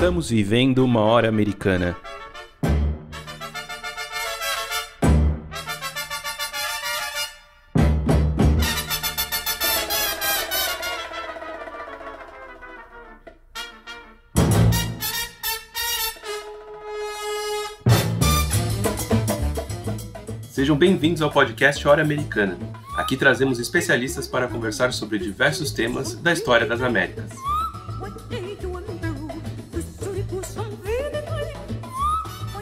Estamos vivendo uma hora americana. Sejam bem-vindos ao podcast Hora Americana. Aqui trazemos especialistas para conversar sobre diversos temas da história das Américas.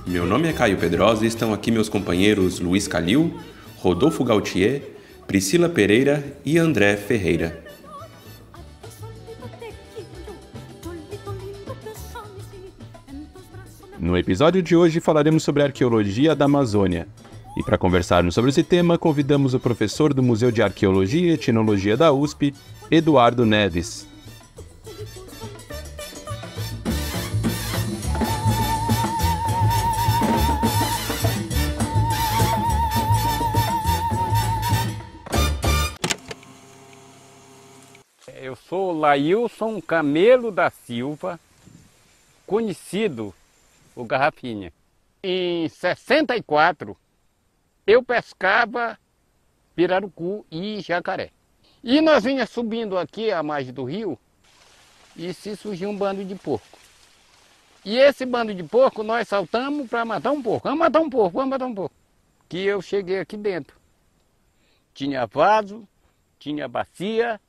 Meu nome é Caio Pedrosa e estão aqui meus companheiros Luiz Calil, Rodolfo Gautier, Priscila Pereira e André Ferreira. No episódio de hoje falaremos sobre a arqueologia da Amazônia. E para conversarmos sobre esse tema, convidamos o professor do Museu de Arqueologia e Etnologia da USP, Eduardo Neves. Eu sou Lailson Camelo da Silva, conhecido o Garrafinha. Em 64, eu pescava pirarucu e jacaré. E nós vinha subindo aqui à margem do rio e se surgiu um bando de porco. E esse bando de porco nós saltamos para matar um porco. Vamos matar um porco, vamos matar um porco. Que eu cheguei aqui dentro. Tinha vaso, tinha bacia,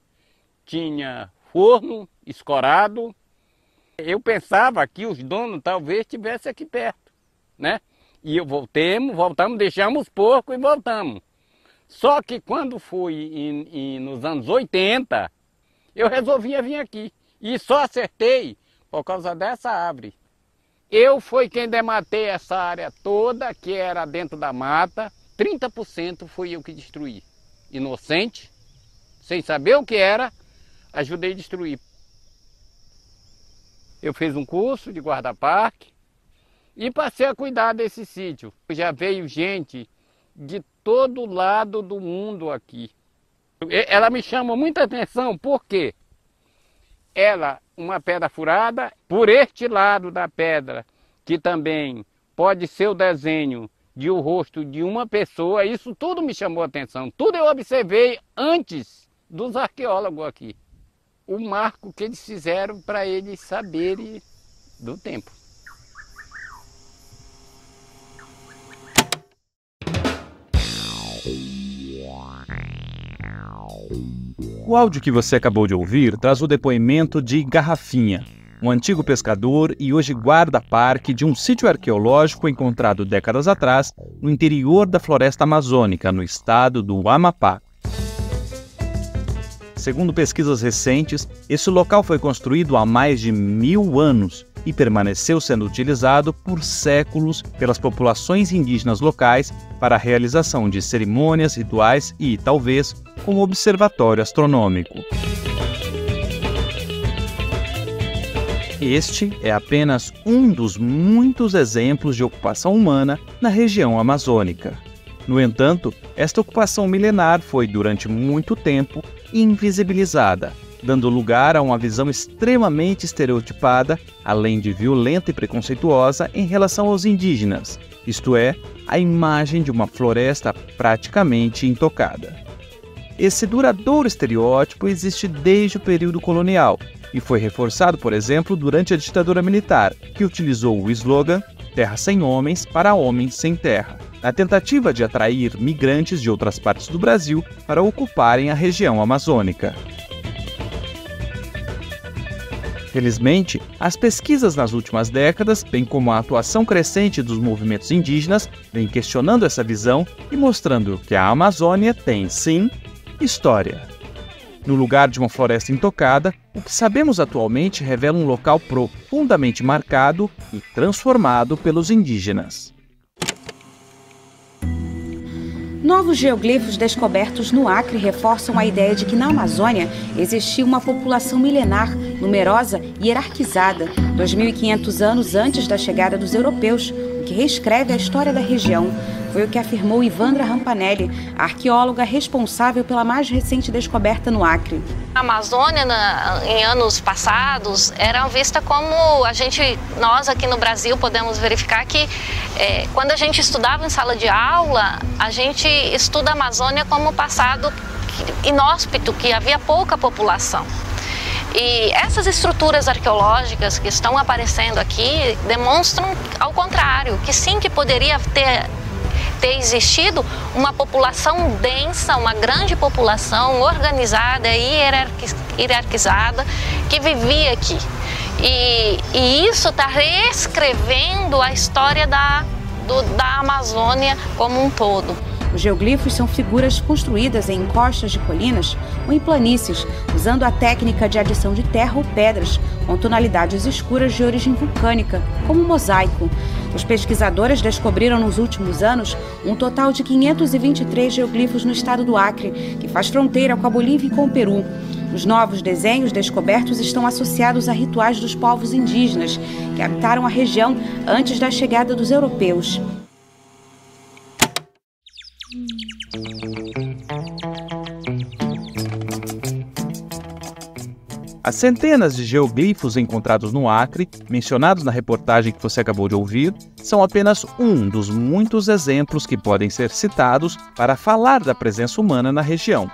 tinha forno escorado. Eu pensava que os donos talvez estivessem aqui perto, né? E voltamos, deixamos os porcos e voltamos. Só que quando foi nos anos 80, eu resolvi vir aqui. E só acertei por causa dessa árvore. Eu fui quem dematei essa área toda, que era dentro da mata. 30% fui eu que destruí. Inocente, sem saber o que era, ajudei a destruir. Eu fiz um curso de guarda-parque e passei a cuidar desse sítio. Já veio gente de todo lado do mundo aqui. Ela me chama muita atenção porque ela, uma pedra furada, por este lado da pedra, que também pode ser o desenho de um rosto de uma pessoa, isso tudo me chamou a atenção. Tudo eu observei antes dos arqueólogos aqui. O marco que eles fizeram para eles saberem do tempo. O áudio que você acabou de ouvir traz o depoimento de Garrafinha, um antigo pescador e hoje guarda-parque de um sítio arqueológico encontrado décadas atrás no interior da floresta amazônica, no estado do Amapá. Segundo pesquisas recentes, esse local foi construído há mais de 1000 anos e permaneceu sendo utilizado por séculos pelas populações indígenas locais para a realização de cerimônias, rituais e, talvez, como observatório astronômico. Este é apenas um dos muitos exemplos de ocupação humana na região amazônica. No entanto, esta ocupação milenar foi, durante muito tempo, invisibilizada, dando lugar a uma visão extremamente estereotipada, além de violenta e preconceituosa em relação aos indígenas, isto é, a imagem de uma floresta praticamente intocada. Esse duradouro estereótipo existe desde o período colonial e foi reforçado, por exemplo, durante a ditadura militar, que utilizou o slogan "Terra sem homens para homens sem terra", na tentativa de atrair migrantes de outras partes do Brasil para ocuparem a região amazônica. Felizmente, as pesquisas nas últimas décadas, bem como a atuação crescente dos movimentos indígenas, vem questionando essa visão e mostrando que a Amazônia tem, sim, história. No lugar de uma floresta intocada, o que sabemos atualmente revela um local profundamente marcado e transformado pelos indígenas. Novos geoglifos descobertos no Acre reforçam a ideia de que na Amazônia existia uma população milenar, numerosa e hierarquizada, 2.500 anos antes da chegada dos europeus, o que reescreve a história da região. Foi o que afirmou Ivandra Rampanelli, a arqueóloga responsável pela mais recente descoberta no Acre. A Amazônia, em anos passados, era vista como nós aqui no Brasil podemos verificar que quando a gente estudava em sala de aula, a gente estuda a Amazônia como passado inóspito, que havia pouca população. E essas estruturas arqueológicas que estão aparecendo aqui demonstram ao contrário, que sim, que poderia ter existido uma população densa, uma grande população organizada e hierarquizada que vivia aqui. E isso está reescrevendo a história da Amazônia como um todo. Os geoglifos são figuras construídas em encostas de colinas ou em planícies, usando a técnica de adição de terra ou pedras, com tonalidades escuras de origem vulcânica, como um mosaico. Os pesquisadores descobriram nos últimos anos um total de 523 geoglifos no estado do Acre, que faz fronteira com a Bolívia e com o Peru. Os novos desenhos descobertos estão associados a rituais dos povos indígenas, que habitaram a região antes da chegada dos europeus. As centenas de geoglifos encontrados no Acre, mencionados na reportagem que você acabou de ouvir, são apenas um dos muitos exemplos que podem ser citados para falar da presença humana na região.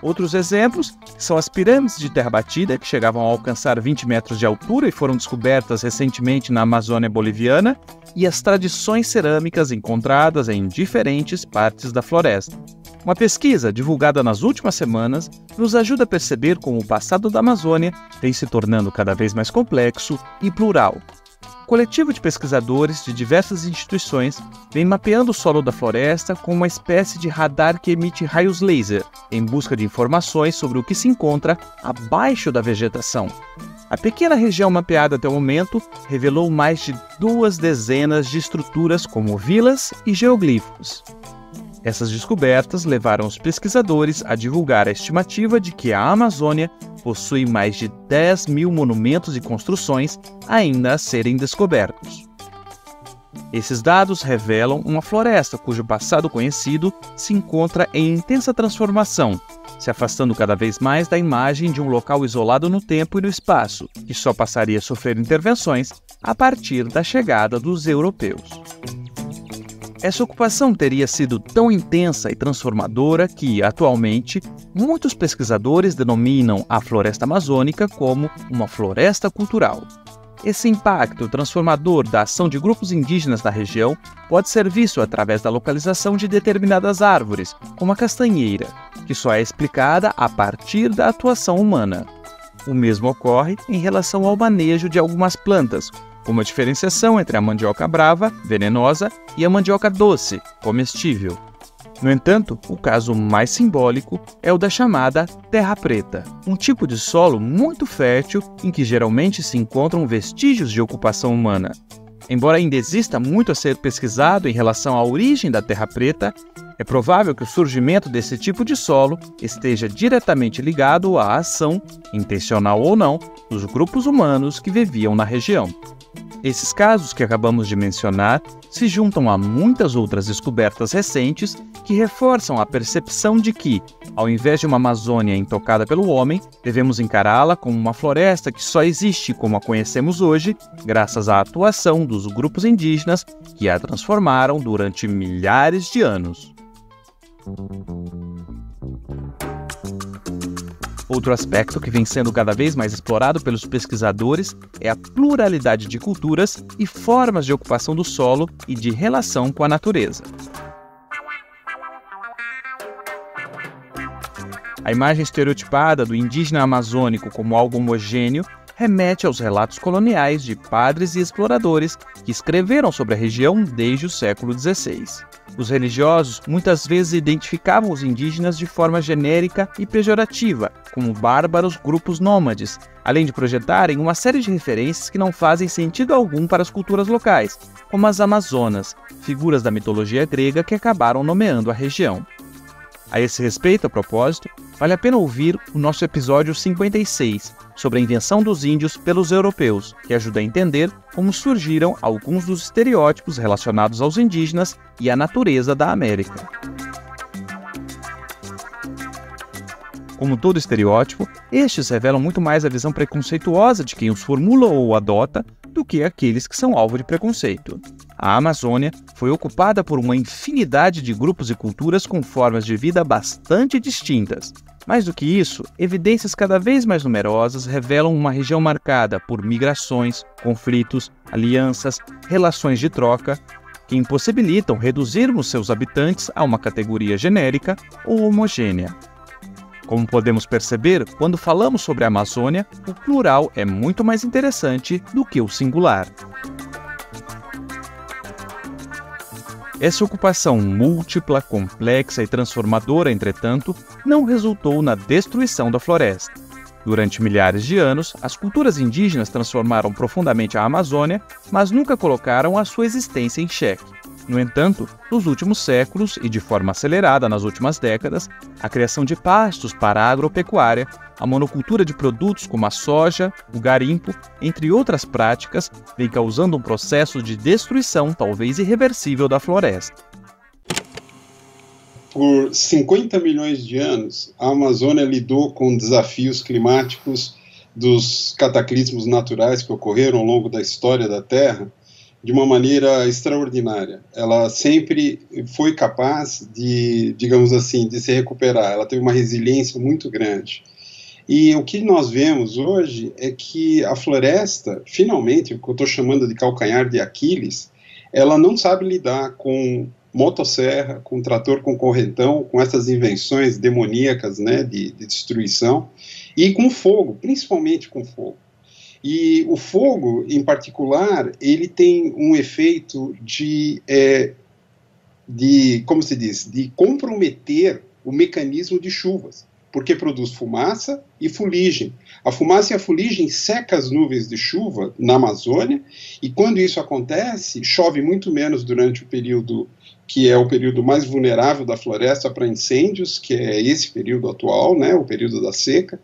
Outros exemplos são as pirâmides de terra batida, que chegavam a alcançar 20 metros de altura e foram descobertas recentemente na Amazônia boliviana, e as tradições cerâmicas encontradas em diferentes partes da floresta. Uma pesquisa divulgada nas últimas semanas nos ajuda a perceber como o passado da Amazônia vem se tornando cada vez mais complexo e plural. O coletivo de pesquisadores de diversas instituições vem mapeando o solo da floresta com uma espécie de radar que emite raios laser, em busca de informações sobre o que se encontra abaixo da vegetação. A pequena região mapeada até o momento revelou mais de 2 dezenas de estruturas como vilas e geoglifos. Essas descobertas levaram os pesquisadores a divulgar a estimativa de que a Amazônia possui mais de 10 mil monumentos e construções ainda a serem descobertos. Esses dados revelam uma floresta cujo passado conhecido se encontra em intensa transformação, se afastando cada vez mais da imagem de um local isolado no tempo e no espaço, que só passaria a sofrer intervenções a partir da chegada dos europeus. Essa ocupação teria sido tão intensa e transformadora que, atualmente, muitos pesquisadores denominam a floresta amazônica como uma floresta cultural. Esse impacto transformador da ação de grupos indígenas na região pode ser visto através da localização de determinadas árvores, como a castanheira, que só é explicada a partir da atuação humana. O mesmo ocorre em relação ao manejo de algumas plantas, como a diferenciação entre a mandioca brava, venenosa, e a mandioca doce, comestível. No entanto, o caso mais simbólico é o da chamada terra preta, um tipo de solo muito fértil em que geralmente se encontram vestígios de ocupação humana. Embora ainda exista muito a ser pesquisado em relação à origem da terra preta, é provável que o surgimento desse tipo de solo esteja diretamente ligado à ação, intencional ou não, dos grupos humanos que viviam na região. Esses casos que acabamos de mencionar se juntam a muitas outras descobertas recentes que reforçam a percepção de que, ao invés de uma Amazônia intocada pelo homem, devemos encará-la como uma floresta que só existe como a conhecemos hoje, graças à atuação dos grupos indígenas que a transformaram durante milhares de anos. Outro aspecto que vem sendo cada vez mais explorado pelos pesquisadores é a pluralidade de culturas e formas de ocupação do solo e de relação com a natureza. A imagem estereotipada do indígena amazônico como algo homogêneo remete aos relatos coloniais de padres e exploradores que escreveram sobre a região desde o século XVI. Os religiosos muitas vezes identificavam os indígenas de forma genérica e pejorativa, como bárbaros grupos nômades, além de projetarem uma série de referências que não fazem sentido algum para as culturas locais, como as Amazonas, figuras da mitologia grega que acabaram nomeando a região. A esse respeito, a propósito, vale a pena ouvir o nosso episódio 56, sobre a invenção dos índios pelos europeus, que ajuda a entender como surgiram alguns dos estereótipos relacionados aos indígenas e à natureza da América. Como todo estereótipo, estes revelam muito mais a visão preconceituosa de quem os formula ou adota do que aqueles que são alvo de preconceito. A Amazônia foi ocupada por uma infinidade de grupos e culturas com formas de vida bastante distintas. Mais do que isso, evidências cada vez mais numerosas revelam uma região marcada por migrações, conflitos, alianças, relações de troca, que impossibilitam reduzirmos seus habitantes a uma categoria genérica ou homogênea. Como podemos perceber, quando falamos sobre a Amazônia, o plural é muito mais interessante do que o singular. Essa ocupação múltipla, complexa e transformadora, entretanto, não resultou na destruição da floresta. Durante milhares de anos, as culturas indígenas transformaram profundamente a Amazônia, mas nunca colocaram a sua existência em xeque. No entanto, nos últimos séculos e de forma acelerada nas últimas décadas, a criação de pastos para a agropecuária, a monocultura de produtos como a soja, o garimpo, entre outras práticas, vem causando um processo de destruição talvez irreversível da floresta. Por 50 milhões de anos, a Amazônia lidou com desafios climáticos dos cataclismos naturais que ocorreram ao longo da história da Terra de uma maneira extraordinária. Ela sempre foi capaz de, digamos assim, de se recuperar. Ela teve uma resiliência muito grande. E o que nós vemos hoje é que a floresta, finalmente, o que eu estou chamando de calcanhar de Aquiles, ela não sabe lidar com motosserra, com trator com correntão, com essas invenções demoníacas, né, de destruição, e com fogo, principalmente com fogo. E o fogo, em particular, ele tem um efeito como se diz, de comprometer o mecanismo de chuvas, porque produz fumaça e fuligem. A fumaça e a fuligem secam as nuvens de chuva na Amazônia, e quando isso acontece, chove muito menos durante o período que é o período mais vulnerável da floresta para incêndios, que é esse período atual, né, o período da seca,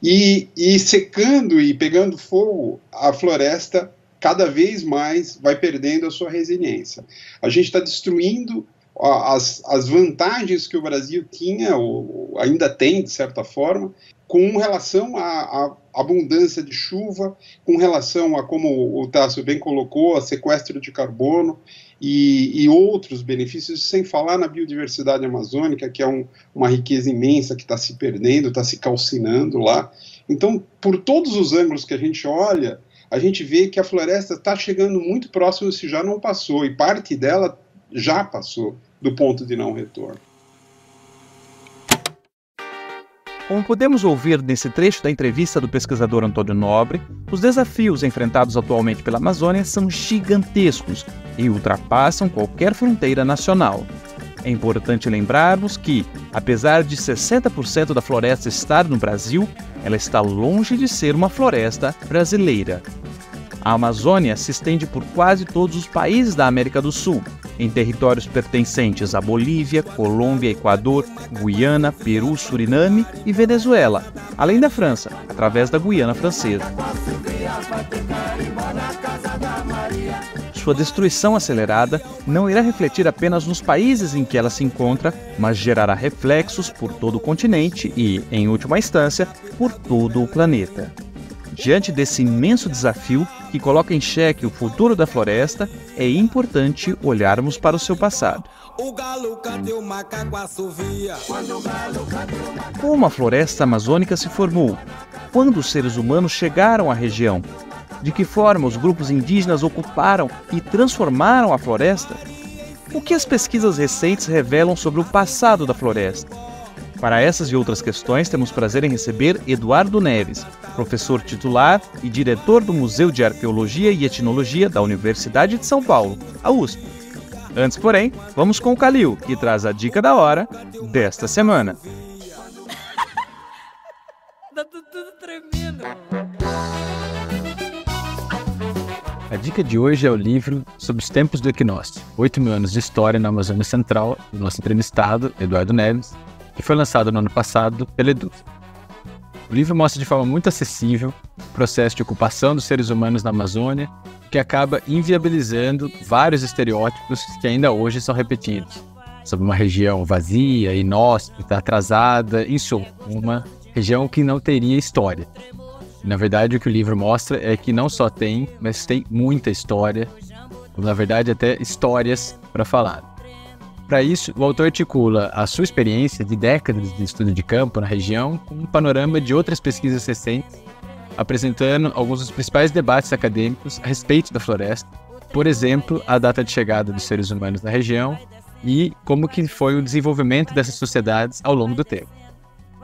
e secando e pegando fogo, a floresta cada vez mais vai perdendo a sua resiliência. A gente está destruindo as vantagens que o Brasil tinha, ou ainda tem, de certa forma, com relação à abundância de chuva, com relação a, como o Tássio bem colocou, a sequestro de carbono e outros benefícios, sem falar na biodiversidade amazônica, que é uma riqueza imensa que está se perdendo, está se calcinando lá. Então, por todos os ângulos que a gente olha, a gente vê que a floresta está chegando muito próximo, se já não passou, e parte dela já passou do ponto de não retorno. Como podemos ouvir nesse trecho da entrevista do pesquisador Antônio Nobre, os desafios enfrentados atualmente pela Amazônia são gigantescos e ultrapassam qualquer fronteira nacional. É importante lembrarmos que, apesar de 60% da floresta estar no Brasil, ela está longe de ser uma floresta brasileira. A Amazônia se estende por quase todos os países da América do Sul, em territórios pertencentes a Bolívia, Colômbia, Equador, Guiana, Peru, Suriname e Venezuela, além da França, através da Guiana Francesa. Sua destruição acelerada não irá refletir apenas nos países em que ela se encontra, mas gerará reflexos por todo o continente e, em última instância, por todo o planeta. Diante desse imenso desafio que coloca em xeque o futuro da floresta, é importante olharmos para o seu passado. Como a floresta amazônica se formou? Quando os seres humanos chegaram à região? De que forma os grupos indígenas ocuparam e transformaram a floresta? O que as pesquisas recentes revelam sobre o passado da floresta? Para essas e outras questões, temos prazer em receber Eduardo Neves, professor titular e diretor do Museu de Arqueologia e Etnologia da Universidade de São Paulo, a USP. Antes, porém, vamos com o Calil, que traz a dica da hora desta semana. Tá tudo tremendo. A dica de hoje é o livro Sobre os Tempos do Equinócio, 8.000 anos de história na Amazônia Central, do nosso entrevistado, Eduardo Neves. que foi lançado no ano passado pela EDUSP. O livro mostra de forma muito acessível o processo de ocupação dos seres humanos na Amazônia, que acaba inviabilizando vários estereótipos que ainda hoje são repetidos, sobre uma região vazia, inóspita, atrasada, em suma, uma região que não teria história. E, na verdade, o que o livro mostra é que não só tem, mas tem muita história, ou, na verdade, até histórias para falar. Para isso, o autor articula a sua experiência de décadas de estudo de campo na região com um panorama de outras pesquisas recentes, apresentando alguns dos principais debates acadêmicos a respeito da floresta, por exemplo, a data de chegada dos seres humanos na região e como que foi o desenvolvimento dessas sociedades ao longo do tempo.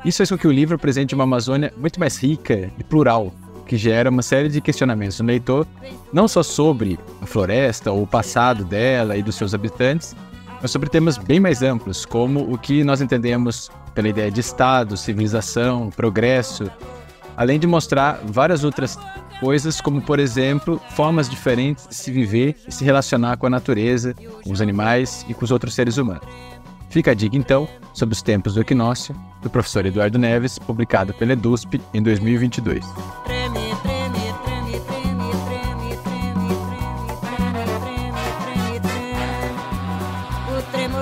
Isso faz com que o livro apresente uma Amazônia muito mais rica e plural, que gera uma série de questionamentos no leitor, não só sobre a floresta ou o passado dela e dos seus habitantes, mas sobre temas bem mais amplos, como o que nós entendemos pela ideia de Estado, civilização, progresso, além de mostrar várias outras coisas, como, por exemplo, formas diferentes de se viver e se relacionar com a natureza, com os animais e com os outros seres humanos. Fica a dica, então, sobre os tempos do equinócio, do professor Eduardo Neves, publicado pela EDUSP em 2022.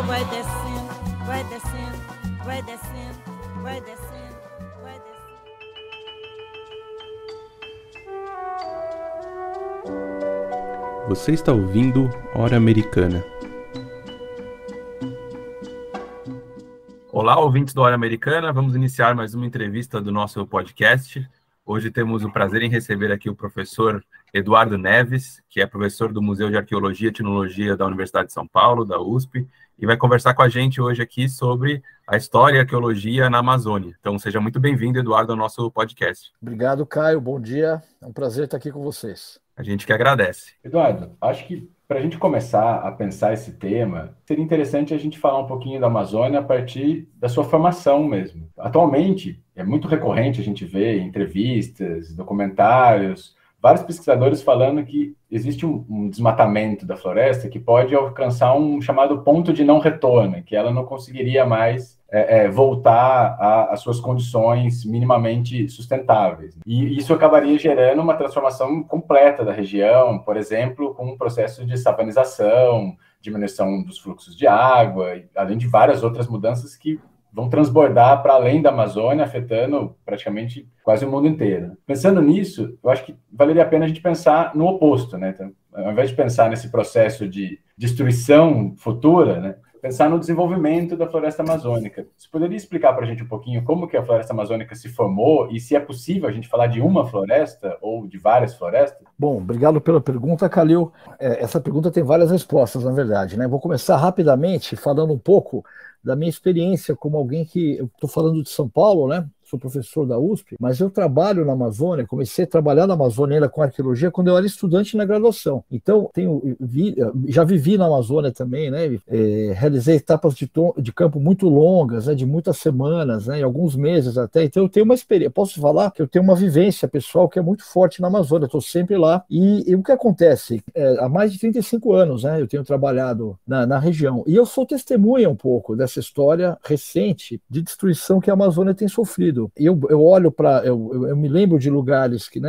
Vai descendo, vai descendo, vai descendo, vai descendo, vai descendo. Você está ouvindo Hora Americana. Olá, ouvintes do Hora Americana. Vamos iniciar mais uma entrevista do nosso podcast. Hoje temos o prazer em receber aqui o professor Eduardo Neves, que é professor do Museu de Arqueologia e Etnologia da Universidade de São Paulo, da USP, e vai conversar com a gente hoje aqui sobre a história e a arqueologia na Amazônia. Então, seja muito bem-vindo, Eduardo, ao nosso podcast. Obrigado, Caio. Bom dia. É um prazer estar aqui com vocês. A gente que agradece. Eduardo, acho que para a gente começar a pensar esse tema, seria interessante a gente falar um pouquinho da Amazônia a partir da sua formação mesmo. Atualmente, é muito recorrente a gente ver em entrevistas, documentários, vários pesquisadores falando que existe um desmatamento da floresta que pode alcançar um chamado ponto de não retorno, que ela não conseguiria mais voltar às suas condições minimamente sustentáveis. E isso acabaria gerando uma transformação completa da região, por exemplo, com um processo de savanização, diminuição dos fluxos de água, além de várias outras mudanças que vão transbordar para além da Amazônia, afetando praticamente quase o mundo inteiro. Pensando nisso, eu acho que valeria a pena a gente pensar no oposto, né? Então, ao invés de pensar nesse processo de destruição futura, né, pensar no desenvolvimento da floresta amazônica. Você poderia explicar para a gente um pouquinho como que a floresta amazônica se formou e se é possível a gente falar de uma floresta ou de várias florestas? Bom, obrigado pela pergunta, Calil. Essa pergunta tem várias respostas, na verdade, né? Vou começar rapidamente falando um pouco da minha experiência como alguém que... Eu estou falando de São Paulo, né? Sou professor da USP, mas eu trabalho na Amazônia, comecei a trabalhar na Amazônia ainda com arqueologia quando eu era estudante na graduação. Então, já vivi na Amazônia também, né? Realizei etapas de campo muito longas, né? De muitas semanas, né? E alguns meses até. Então, eu tenho uma experiência, posso falar que eu tenho uma vivência pessoal que é muito forte na Amazônia, estou sempre lá. E o que acontece? Há mais de 35 anos, né? Eu tenho trabalhado na região. E eu sou testemunha um pouco dessa história recente de destruição que a Amazônia tem sofrido. Eu olho para... Eu me lembro de lugares que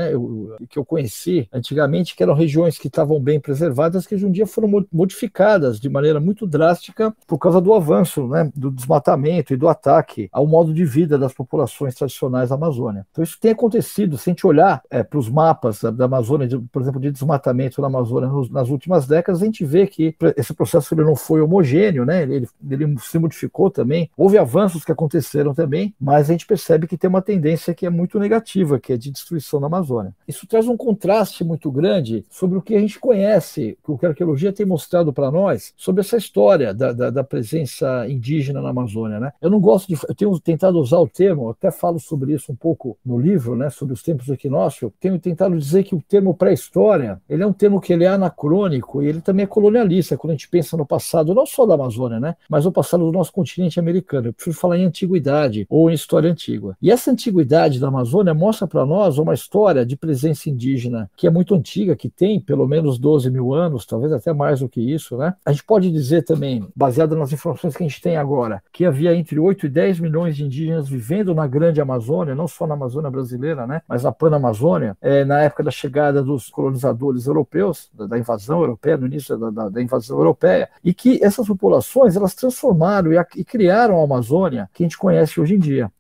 eu conheci antigamente, que eram regiões que estavam bem preservadas, que hoje em dia foram modificadas de maneira muito drástica por causa do avanço, né, do desmatamento e do ataque ao modo de vida das populações tradicionais da Amazônia. Então isso tem acontecido. Se a gente olhar para os mapas da Amazônia, por exemplo, de desmatamento na Amazônia nas últimas décadas, a gente vê que esse processo ele não foi homogêneo, né, ele se modificou também. Houve avanços que aconteceram também, mas a gente percebe que tem uma tendência que é muito negativa, que é de destruição da Amazônia. Isso traz um contraste muito grande sobre o que a gente conhece, o que a arqueologia tem mostrado para nós, sobre essa história da presença indígena na Amazônia, né? Eu tenho tentado usar o termo, até falo sobre isso um pouco no livro, né, sobre os tempos do equinócio, tenho tentado dizer que o termo pré-história, ele é um termo que ele é anacrônico e ele também é colonialista, quando a gente pensa no passado, não só da Amazônia, né, mas no passado do nosso continente americano. Eu prefiro falar em antiguidade ou em história antiga. antiga. E essa antiguidade da Amazônia mostra para nós uma história de presença indígena que é muito antiga, que tem pelo menos 12 mil anos, talvez até mais do que isso, né? A gente pode dizer também, baseado nas informações que a gente tem agora, que havia entre 8 e 10 milhões de indígenas vivendo na grande Amazônia, não só na Amazônia brasileira, né? Mas na Panamazônia, na época da chegada dos colonizadores europeus, da invasão europeia, no início da invasão europeia, e que essas populações, elas transformaram e criaram a Amazônia que a gente conhece hoje em dia.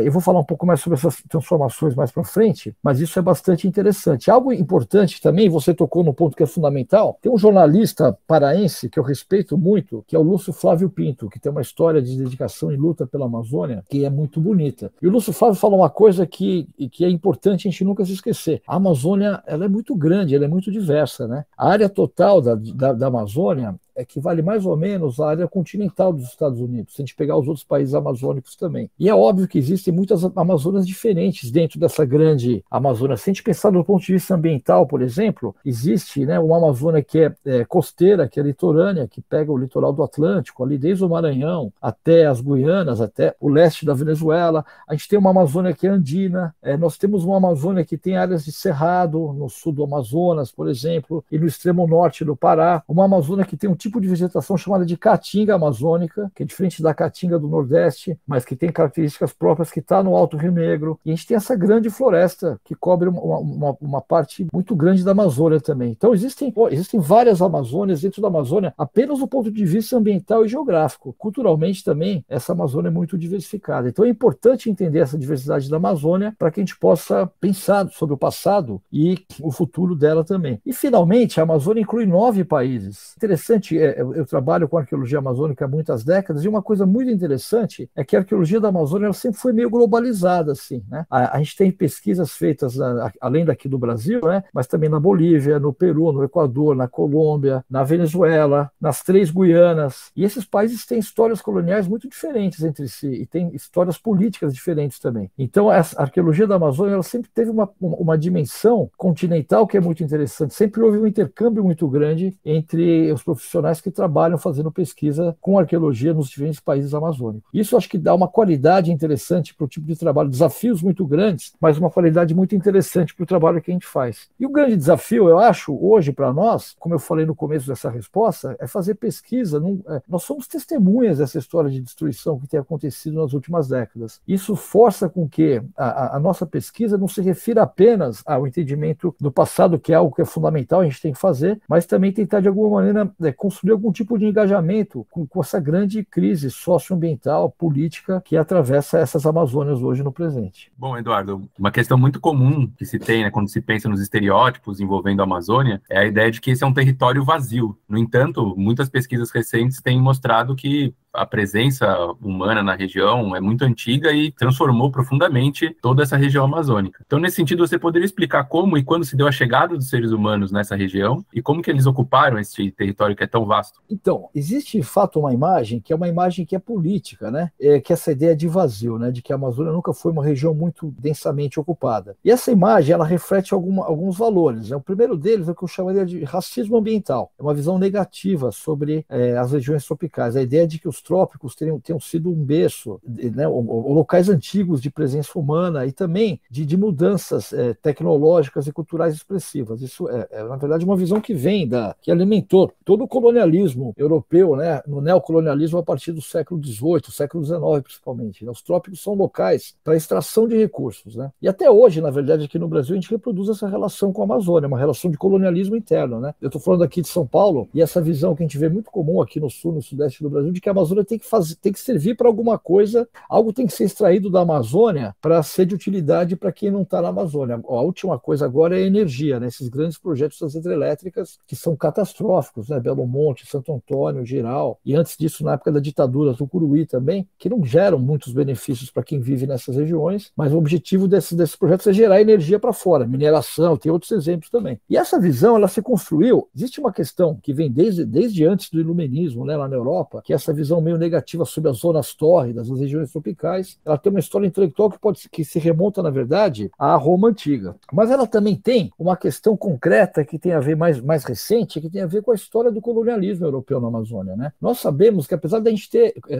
Eu vou falar um pouco mais sobre essas transformações mais para frente, mas isso é bastante interessante. Algo importante também, você tocou no ponto que é fundamental, tem um jornalista paraense que eu respeito muito, que é o Lúcio Flávio Pinto, que tem uma história de dedicação e luta pela Amazônia, que é muito bonita. E o Lúcio Flávio fala uma coisa que é importante a gente nunca se esquecer. A Amazônia, ela é muito grande, ela é muito diversa, né? A área total da Amazônia equivale mais ou menos à área continental dos Estados Unidos, se a gente pegar os outros países amazônicos também. E é óbvio que existem muitas Amazônias diferentes dentro dessa grande Amazônia. Se a gente pensar do ponto de vista ambiental, por exemplo, existe, né, uma Amazônia que é costeira, que é litorânea, que pega o litoral do Atlântico, ali desde o Maranhão até as Guianas, até o leste da Venezuela. A gente tem uma Amazônia que é andina, nós temos uma Amazônia que tem áreas de cerrado, no sul do Amazonas, por exemplo, e no extremo norte do Pará. Uma Amazônia que tem um tipo de vegetação chamada de caatinga amazônica, que é diferente da caatinga do Nordeste, mas que tem características próprias, que está no Alto Rio Negro. E a gente tem essa grande floresta que cobre uma parte muito grande da Amazônia também. Então existem várias Amazônias dentro da Amazônia, apenas do ponto de vista ambiental e geográfico. Culturalmente também, essa Amazônia é muito diversificada. Então é importante entender essa diversidade da Amazônia para que a gente possa pensar sobre o passado e o futuro dela também. E finalmente, a Amazônia inclui 9 países. Interessante, eu trabalho com arqueologia amazônica há muitas décadas, e uma coisa muito interessante é que a arqueologia da Amazônia ela sempre foi meio globalizada, assim, né? A gente tem pesquisas feitas além daqui do Brasil, né? Mas também na Bolívia, no Peru, no Equador, na Colômbia, na Venezuela, nas 3 Guianas. E esses países têm histórias coloniais muito diferentes entre si, e têm histórias políticas diferentes também. Então, a arqueologia da Amazônia ela sempre teve uma dimensão continental que é muito interessante. Sempre houve um intercâmbio muito grande entre os profissionais que trabalham fazendo pesquisa com arqueologia nos diferentes países amazônicos. Isso acho que dá uma qualidade interessante para o tipo de trabalho, desafios muito grandes, mas uma qualidade muito interessante para o trabalho que a gente faz. E o grande desafio, eu acho, hoje para nós, como eu falei no começo dessa resposta, é fazer pesquisa. Nós somos testemunhas dessa história de destruição que tem acontecido nas últimas décadas. Isso força com que a nossa pesquisa não se refira apenas ao entendimento do passado, que é algo que é fundamental, a gente tem que fazer, mas também tentar de alguma maneira construir algum tipo de engajamento com essa grande crise socioambiental, política, que atravessa essas Amazônias hoje no presente. Bom, Eduardo, uma questão muito comum que se tem, né, quando se pensa nos estereótipos envolvendo a Amazônia, é a ideia de que esse é um território vazio. No entanto, muitas pesquisas recentes têm mostrado que a presença humana na região é muito antiga e transformou profundamente toda essa região amazônica. Então, nesse sentido, você poderia explicar como e quando se deu a chegada dos seres humanos nessa região e como que eles ocuparam esse território que é tão vasto? Então, existe, de fato, uma imagem que é política, né? Que é essa ideia de vazio, né? De que a Amazônia nunca foi uma região muito densamente ocupada. E essa imagem, ela reflete alguns valores, né? O primeiro deles é o que eu chamaria de racismo ambiental. É uma visão negativa sobre as regiões tropicais. A ideia de que os trópicos tenham sido um berço, né, ou locais antigos de presença humana e também de mudanças tecnológicas e culturais expressivas. Isso na verdade, uma visão que que alimentou todo o colonialismo europeu, né, no neocolonialismo a partir do século XVIII, século XIX principalmente. Né? Os trópicos são locais para extração de recursos. Né? E até hoje, na verdade, aqui no Brasil, a gente reproduz essa relação com a Amazônia, uma relação de colonialismo interno. Né? Eu estou falando aqui de São Paulo, e essa visão que a gente vê muito comum aqui no sul, no sudeste do Brasil, de que a Amazônia tem que servir para alguma coisa, algo tem que ser extraído da Amazônia para ser de utilidade para quem não está na Amazônia. A última coisa agora é a energia, né? Esses grandes projetos das hidrelétricas que são catastróficos, né? Belo Monte, Santo Antônio, Giral, e antes disso, na época da ditadura, Tucuruí também, que não geram muitos benefícios para quem vive nessas regiões, mas o objetivo desses projetos é gerar energia para fora, mineração, tem outros exemplos também. E essa visão, ela se construiu, existe uma questão que vem desde antes do iluminismo, né, lá na Europa, que é essa visão meio negativa sobre as zonas tórridas, as regiões tropicais. Ela tem uma história intelectual que se remonta, na verdade, à Roma antiga. Mas ela também tem uma questão concreta que tem a ver mais recente, que tem a ver com a história do colonialismo europeu na Amazônia, né? Nós sabemos que, apesar da gente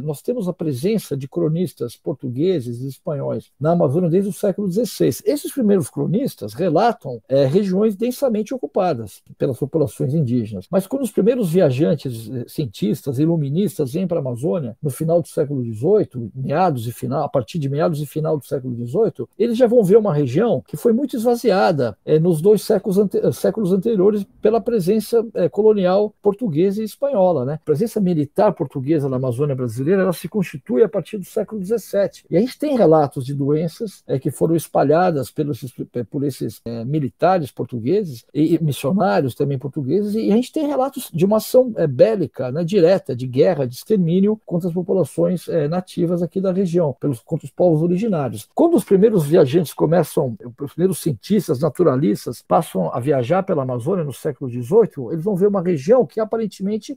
nós temos a presença de cronistas portugueses e espanhóis na Amazônia desde o século XVI. Esses primeiros cronistas relatam regiões densamente ocupadas pelas populações indígenas. Mas quando os primeiros viajantes, cientistas, iluministas vêm para a Amazônia no final do século XVIII, a partir de meados e final do século XVIII, eles já vão ver uma região que foi muito esvaziada nos 2 séculos anteriores pela presença colonial portuguesa e espanhola, né? A presença militar portuguesa na Amazônia brasileira, ela se constitui a partir do século XVII. E a gente tem relatos de doenças que foram espalhadas por esses militares portugueses e missionários também portugueses, e a gente tem relatos de uma ação bélica, né, direta, de guerra, de extermínio contra as populações nativas aqui da região, contra os povos originários. Quando os primeiros viajantes os primeiros cientistas, naturalistas, passam a viajar pela Amazônia no século XVIII, eles vão ver uma região que aparentemente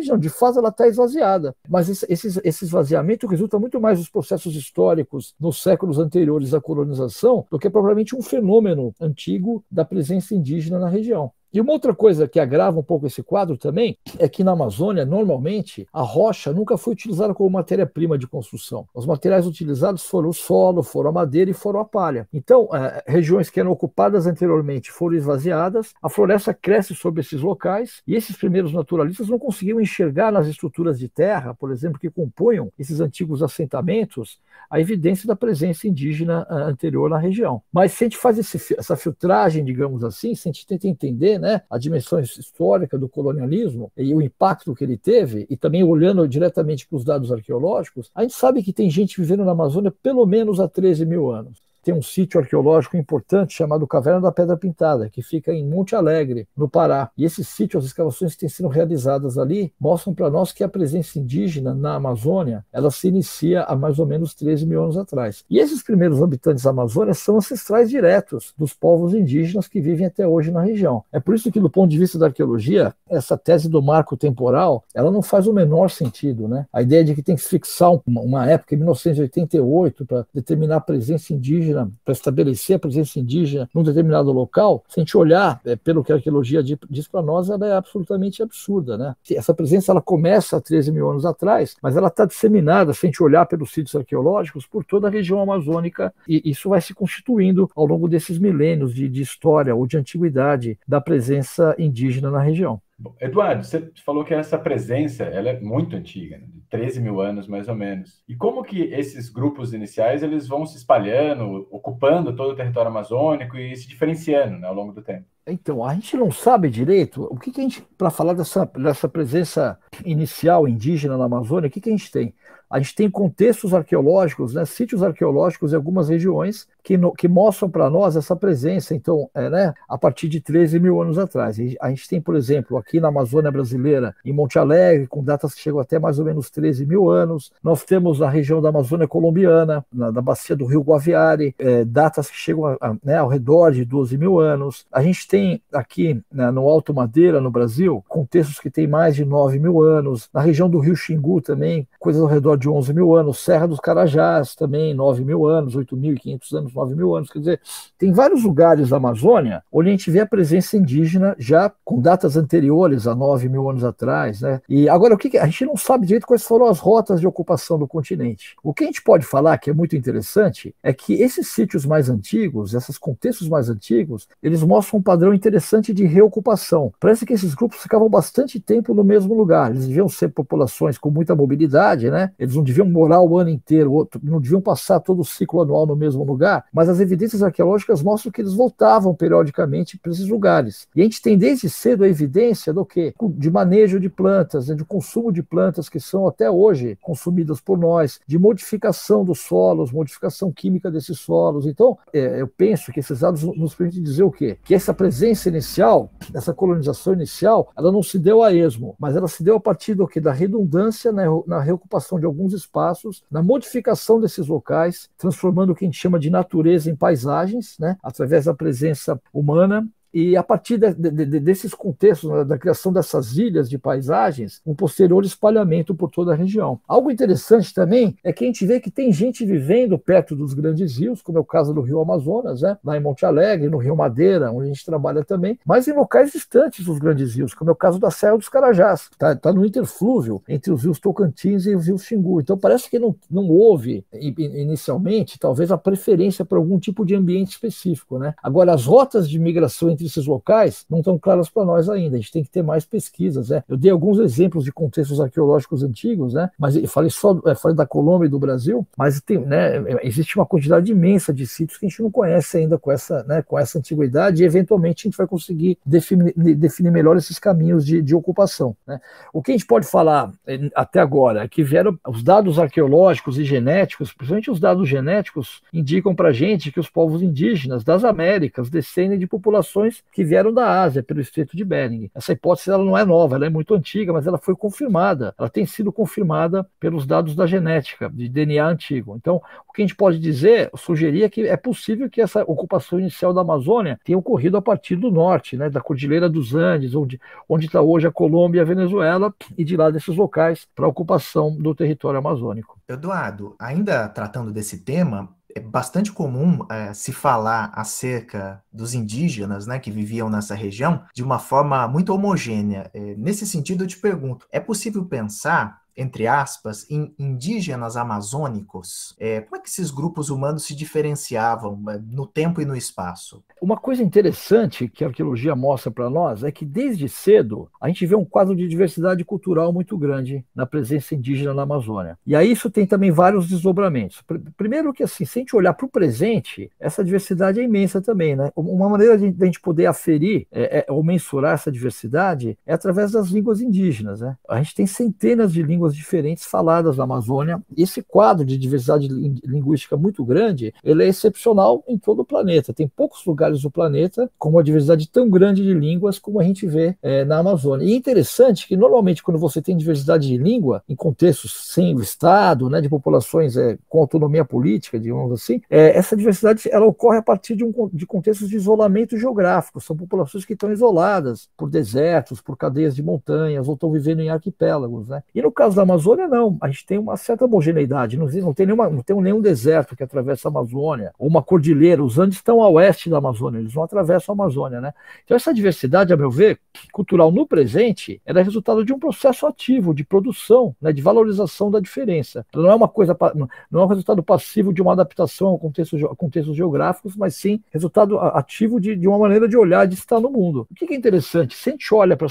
não, de fato ela está esvaziada. Mas esse esvaziamento resulta muito mais dos processos históricos nos séculos anteriores à colonização do que propriamente um fenômeno antigo da presença indígena na região. E uma outra coisa que agrava um pouco esse quadro também é que na Amazônia, normalmente, a rocha nunca foi utilizada como matéria-prima de construção. Os materiais utilizados foram o solo, foram a madeira e foram a palha. Então, regiões que eram ocupadas anteriormente foram esvaziadas, a floresta cresce sobre esses locais e esses primeiros naturalistas não conseguiam enxergar nas estruturas de terra, por exemplo, que compunham esses antigos assentamentos, a evidência da presença indígena anterior na região. Mas se a gente faz essa filtragem, digamos assim, se a gente tenta entender, né, a dimensão histórica do colonialismo e o impacto que ele teve, e também olhando diretamente para os dados arqueológicos, a gente sabe que tem gente vivendo na Amazônia pelo menos há 13 mil anos. Tem um sítio arqueológico importante chamado Caverna da Pedra Pintada, que fica em Monte Alegre, no Pará. E esse sítio, as escavações que têm sido realizadas ali, mostram para nós que a presença indígena na Amazônia, ela se inicia há mais ou menos 13 mil anos atrás. E esses primeiros habitantes da Amazônia são ancestrais diretos dos povos indígenas que vivem até hoje na região. É por isso que, do ponto de vista da arqueologia, essa tese do marco temporal, ela não faz o menor sentido, né? A ideia de que tem que se fixar uma época, em 1988, para determinar a presença indígena, para estabelecer a presença indígena num determinado local, se a gente olhar pelo que a arqueologia diz para nós, ela é absolutamente absurda, né? Essa presença ela começa há 13 mil anos atrás, mas ela está disseminada, se a gente olhar pelos sítios arqueológicos, por toda a região amazônica, e isso vai se constituindo ao longo desses milênios de história ou de antiguidade da presença indígena na região. Bom, Eduardo, você falou que essa presença ela é muito antiga, né? De 13 mil anos mais ou menos. E como que esses grupos iniciais eles vão se espalhando, ocupando todo o território amazônico e se diferenciando, né, ao longo do tempo? Então, a gente não sabe direito o que a gente, para falar dessa presença inicial indígena na Amazônia, o que a gente tem? A gente tem contextos arqueológicos, né, sítios arqueológicos em algumas regiões que mostram para nós essa presença, então, né, a partir de 13 mil anos atrás. A gente tem, por exemplo, aqui na Amazônia brasileira, em Monte Alegre, com datas que chegam até mais ou menos 13 mil anos. Nós temos na região da Amazônia colombiana, na bacia do rio Guaviare, datas que chegam ao redor de 12 mil anos. A gente tem aqui, né, no Alto Madeira, no Brasil, contextos que têm mais de 9 mil anos. Na região do rio Xingu também, coisas ao redor de 11 mil anos. Serra dos Carajás também, 9 mil anos, 8.500 anos, 9 mil anos. Quer dizer, tem vários lugares da Amazônia onde a gente vê a presença indígena já com datas anteriores a 9 mil anos atrás, né? E agora, a gente não sabe direito quais foram as rotas de ocupação do continente. O que a gente pode falar, que é muito interessante, é que esses sítios mais antigos, esses contextos mais antigos, eles mostram um padrão interessante de reocupação. Parece que esses grupos ficavam bastante tempo no mesmo lugar. Eles deviam ser populações com muita mobilidade, né? Eles não deviam morar o ano inteiro, não deviam passar todo o ciclo anual no mesmo lugar, mas as evidências arqueológicas mostram que eles voltavam periodicamente para esses lugares. E a gente tem desde cedo a evidência do quê? De manejo de plantas, né? De consumo de plantas que são até hoje consumidas por nós, de modificação dos solos, modificação química desses solos. Então, eu penso que esses dados nos permitem dizer o quê? Que essa presença inicial, essa colonização inicial, ela não se deu a esmo, mas ela se deu a partir do quê? Da redundância na reocupação de alguns espaços, na modificação desses locais, transformando o que a gente chama de natureza em paisagens, né, através da presença humana, e a partir desses contextos, né, da criação dessas ilhas de paisagens, um posterior espalhamento por toda a região. Algo interessante também é que a gente vê que tem gente vivendo perto dos grandes rios, como é o caso do Rio Amazonas, né, lá em Monte Alegre, no Rio Madeira, onde a gente trabalha também, mas em locais distantes dos grandes rios, como é o caso da Serra dos Carajás, está no interflúvio entre os rios Tocantins e os rios Xingu. Então parece que não houve, inicialmente, talvez a preferência por algum tipo de ambiente específico, né? Agora, as rotas de migração entre esses locais não estão claras para nós ainda, a gente tem que ter mais pesquisas, né? Eu dei alguns exemplos de contextos arqueológicos antigos, né? Mas eu falei da Colômbia e do Brasil, mas tem, né, existe uma quantidade imensa de sítios que a gente não conhece ainda com essa antiguidade, e eventualmente a gente vai conseguir definir melhor esses caminhos de ocupação, né? O que a gente pode falar até agora é que vieram os dados arqueológicos e genéticos, principalmente os dados genéticos, indicam para a gente que os povos indígenas das Américas descendem de populações que vieram da Ásia, pelo Estreito de Bering. Essa hipótese ela não é nova, ela é muito antiga, mas ela foi confirmada, ela tem sido confirmada pelos dados da genética, de DNA antigo. Então, o que a gente pode dizer, sugerir que é possível que essa ocupação inicial da Amazônia tenha ocorrido a partir do norte, né, da Cordilheira dos Andes, onde está hoje a Colômbia e a Venezuela, e de lá desses locais para a ocupação do território amazônico. Eduardo, ainda tratando desse tema, é bastante comum se falar acerca dos indígenas, né, que viviam nessa região de uma forma muito homogênea. Nesse sentido, eu te pergunto, é possível pensar, entre aspas, em indígenas amazônicos? Como é que esses grupos humanos se diferenciavam no tempo e no espaço? Uma coisa interessante que a arqueologia mostra para nós é que desde cedo a gente vê um quadro de diversidade cultural muito grande na presença indígena na Amazônia. E aí isso tem também vários desdobramentos. Primeiro que, assim, se a gente olhar para o presente, essa diversidade é imensa também, né? Uma maneira de a gente poder aferir ou mensurar essa diversidade é através das línguas indígenas, né? A gente tem centenas de línguas diferentes faladas na Amazônia. Esse quadro de diversidade linguística muito grande, ele é excepcional em todo o planeta. Tem poucos lugares do planeta com uma diversidade tão grande de línguas como a gente vê na Amazônia. E é interessante que, normalmente, quando você tem diversidade de língua, em contextos sem o Estado, né, de populações com autonomia política, digamos assim, essa diversidade ela ocorre a partir de contextos de isolamento geográfico. São populações que estão isoladas por desertos, por cadeias de montanhas, ou estão vivendo em arquipélagos, né? E no caso da Amazônia, não. A gente tem uma certa homogeneidade. Não tem nenhum deserto que atravessa a Amazônia, ou uma cordilheira. Os Andes estão a oeste da Amazônia, eles não atravessam a Amazônia, né? Então essa diversidade, a meu ver, cultural no presente, ela é resultado de um processo ativo de produção, né, de valorização da diferença. Ela não é um resultado passivo de uma adaptação a contextos geográficos, mas sim resultado ativo de uma maneira de olhar, de estar no mundo. O que é interessante? Se a gente olha para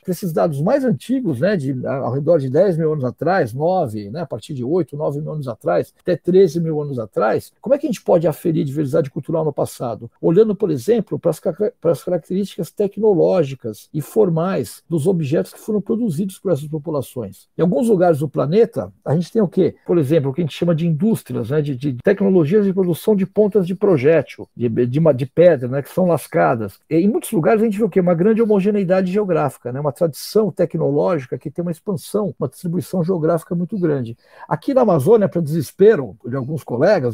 esses dados mais antigos, né, ao redor de 10 mil anos atrás, 9, né, a partir de 8, 9 mil anos atrás, até 13 mil anos atrás, como é que a gente pode aferir diversidade cultural no passado? Olhando, por exemplo, para as características tecnológicas e formais dos objetos que foram produzidos por essas populações. Em alguns lugares do planeta, a gente tem o quê? Por exemplo, o que a gente chama de indústrias, né, de tecnologias de produção de pontas de projétil, de pedra, né, que são lascadas. E em muitos lugares a gente vê o quê? Uma grande homogeneidade geográfica, né, uma tradição tecnológica que tem uma expansão, uma distribuição geográfica muito grande. Aqui na Amazônia, para desespero de algumas colegas,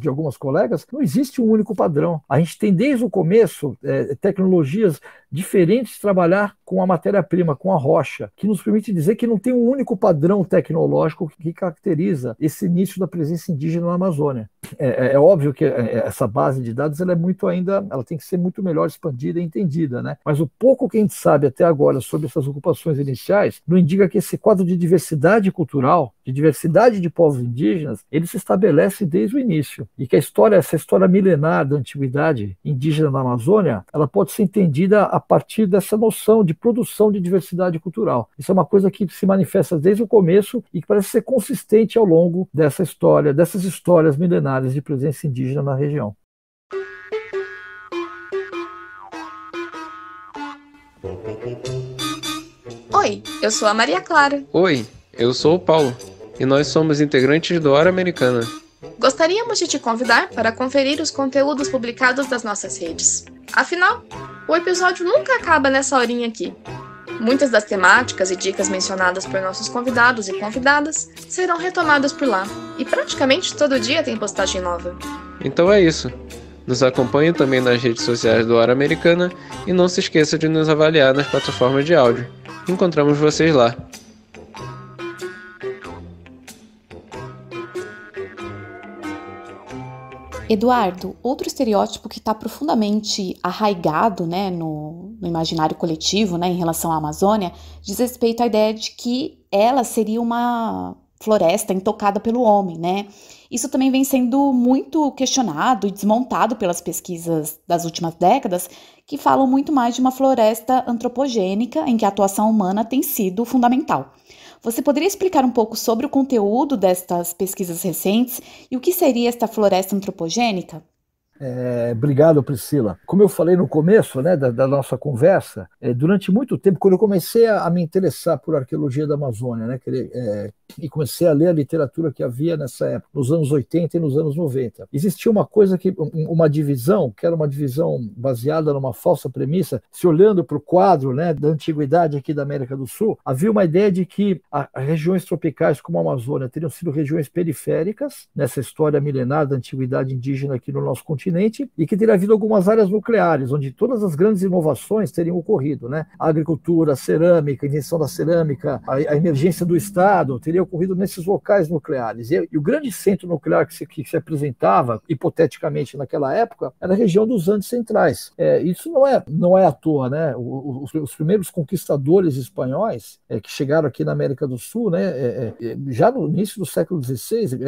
não existe um único padrão. A gente tem desde o começo tecnologias diferentes de trabalhar com a matéria-prima, com a rocha, que nos permite dizer que não tem um único padrão tecnológico que caracteriza esse início da presença indígena na Amazônia. É óbvio que essa base de dados ela tem que ser muito melhor expandida e entendida, né? Mas o pouco que a gente sabe até agora sobre essas ocupações iniciais não indica que esse quadro de diversidade cultural, de diversidade de povos indígenas, ele se estabelece desde o início. E que essa história milenar da antiguidade indígena na Amazônia, ela pode ser entendida a partir dessa noção de produção de diversidade cultural. Isso é uma coisa que se manifesta desde o começo e que parece ser consistente ao longo dessas histórias milenares de presença indígena na região. Oi, eu sou a Maria Clara. Oi, eu sou o Paulo e nós somos integrantes do Hora Americana. Gostaríamos de te convidar para conferir os conteúdos publicados das nossas redes. Afinal, o episódio nunca acaba nessa horinha aqui. Muitas das temáticas e dicas mencionadas por nossos convidados e convidadas serão retomadas por lá. E praticamente todo dia tem postagem nova. Então é isso. Nos acompanhe também nas redes sociais do Hora Americana e não se esqueça de nos avaliar nas plataformas de áudio. Encontramos vocês lá. Eduardo, outro estereótipo que está profundamente arraigado, né, no imaginário coletivo, né, em relação à Amazônia, diz respeito à ideia de que ela seria uma floresta intocada pelo homem, né? Isso também vem sendo muito questionado e desmontado pelas pesquisas das últimas décadas, que falam muito mais de uma floresta antropogênica em que a atuação humana tem sido fundamental. Você poderia explicar um pouco sobre o conteúdo destas pesquisas recentes e o que seria esta floresta antropogênica? Obrigado, Priscila. Como eu falei no começo, né, da nossa conversa, durante muito tempo, quando eu comecei a me interessar por arqueologia da Amazônia, né, e comecei a ler a literatura que havia nessa época, nos anos 80 e nos anos 90, existia uma coisa, uma divisão, que era uma divisão baseada numa falsa premissa. Se olhando para o quadro, né, da antiguidade aqui da América do Sul, havia uma ideia de que as regiões tropicais como a Amazônia teriam sido regiões periféricas nessa história milenar da antiguidade indígena aqui no nosso continente, e que teria havido algumas áreas nucleares, onde todas as grandes inovações teriam ocorrido, né? A agricultura, a cerâmica, a invenção da cerâmica, a emergência do Estado, teria ocorrido nesses locais nucleares. E o grande centro nuclear que se apresentava, hipoteticamente naquela época, era a região dos Andes Centrais. Isso não é à toa, né? Os primeiros conquistadores espanhóis que chegaram aqui na América do Sul, né? Já no início do século XVI,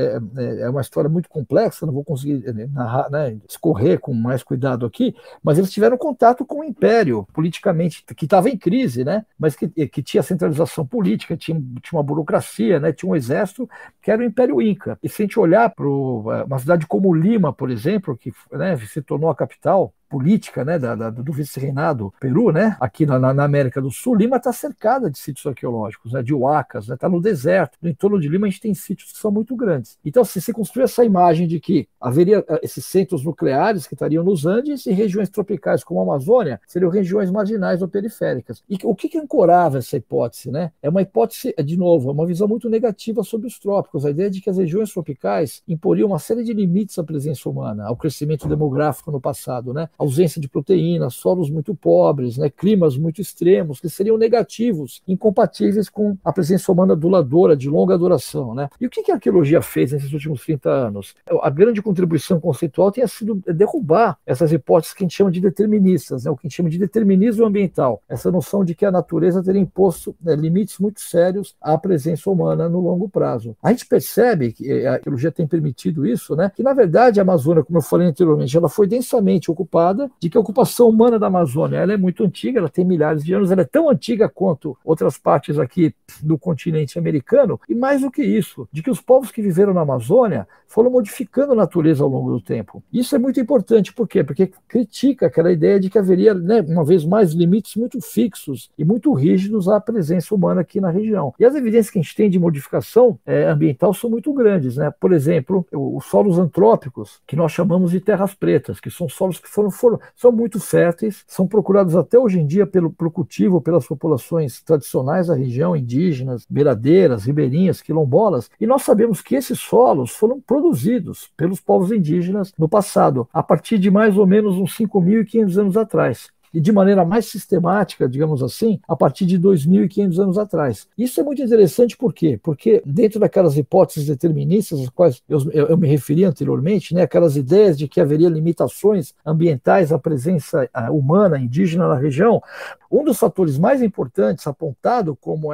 é uma história muito complexa, não vou conseguir narrar, né, escorrer com mais cuidado aqui, mas eles tiveram contato com o Império, politicamente, que estava em crise, né, mas que tinha centralização política, tinha uma burocracia, né, tinha um exército, que era o Império Inca. E se a gente olhar para uma cidade como Lima, por exemplo, que, né, se tornou a capital política, né, do vice-reinado Peru, né, aqui na América do Sul, Lima está cercada de sítios arqueológicos, né, de huacas, está, né, no deserto. No entorno de Lima a gente tem sítios que são muito grandes. Então, se construiu essa imagem de que haveria esses centros nucleares que estariam nos Andes e regiões tropicais como a Amazônia seriam regiões marginais ou periféricas. E o que ancorava essa hipótese, né? É uma hipótese, de novo, é uma visão muito negativa sobre os trópicos, a ideia de que as regiões tropicais imporiam uma série de limites à presença humana, ao crescimento demográfico no passado, né? Ausência de proteínas, solos muito pobres, né, climas muito extremos, que seriam negativos, incompatíveis com a presença humana aduladora, de longa duração, né? E o que a arqueologia fez nesses últimos 30 anos? A grande contribuição conceitual tenha sido derrubar essas hipóteses que a gente chama de deterministas, né, o que a gente chama de determinismo ambiental, essa noção de que a natureza teria imposto, né, limites muito sérios à presença humana no longo prazo. A gente percebe que a arqueologia tem permitido isso, né, que na verdade a Amazônia, como eu falei anteriormente, ela foi densamente ocupada, de que a ocupação humana da Amazônia ela é muito antiga, ela tem milhares de anos, ela é tão antiga quanto outras partes aqui do continente americano, e mais do que isso, de que os povos que viveram na Amazônia foram modificando a natureza ao longo do tempo. Isso é muito importante, por quê? Porque critica aquela ideia de que haveria, né, uma vez mais, limites muito fixos e muito rígidos à presença humana aqui na região. E as evidências que a gente tem de modificação ambiental são muito grandes, né? Por exemplo, os solos antrópicos, que nós chamamos de terras pretas, que são solos que são muito férteis, são procurados até hoje em dia pelo cultivo pelas populações tradicionais da região, indígenas, beiradeiras, ribeirinhas, quilombolas, e nós sabemos que esses solos foram produzidos pelos povos indígenas no passado, a partir de mais ou menos uns 5.500 anos atrás. E de maneira mais sistemática, digamos assim, a partir de 2.500 anos atrás. Isso é muito interessante, por quê? Porque dentro daquelas hipóteses deterministas às quais eu me referi anteriormente, né, aquelas ideias de que haveria limitações ambientais à presença humana, indígena na região, um dos fatores mais importantes apontado como